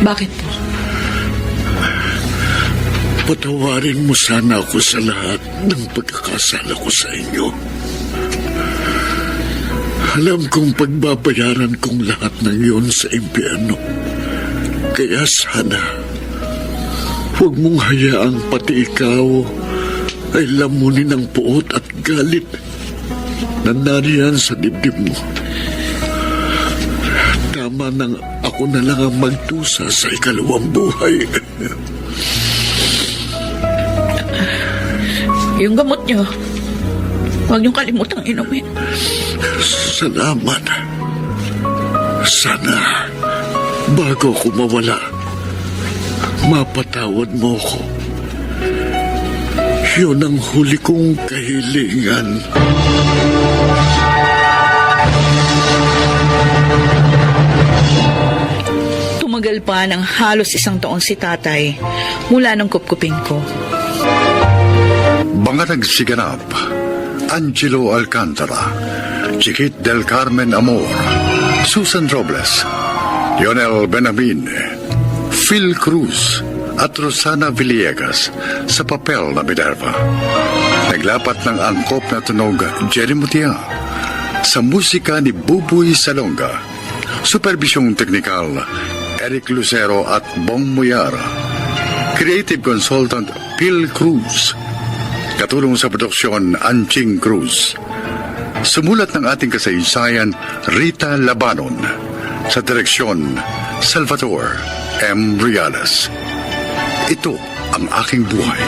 Bakit po? Patawarin mo sana ako sa lahat ng pagkakasala ko sa inyo. Alam kong pagbabayaran kong lahat ng iyon sa impyerno. Kaya sana, huwag mong hayaang pati ikaw ay lamunin ng puot at galit na nariyan sa dibdib mo. Tama nang ako na lang ang magtusa sa ikalawang buhay. Yung gamot niyo, huwag niyong kalimutang inumin. Salamat. Sana, bago ako mawala, mapatawad mo ko. Yun ang huli kong kahilingan. Tumagal pa ng halos 1 taon si tatay mula nung kupkupin ko. Mga nagsiganap, Angelo Alcantara, Chiquit del Carmen Amor, Susan Robles, Lionel Benamin, Phil Cruz, at Rosana Villegas sa papel na Minerva. Naglapat ng angkop na tunog Jerry Mutia sa musika ni Bubuy Salonga. Supervisyong teknikal Eric Lucero at Bong Muyara. Creative Consultant Phil Cruz. Katulong sa produksyon Anching Cruz. Sumulat ng ating kasaysayan Rita Labanon. Sa direksyon Salvador M. Reales. Ito ang aking buhay.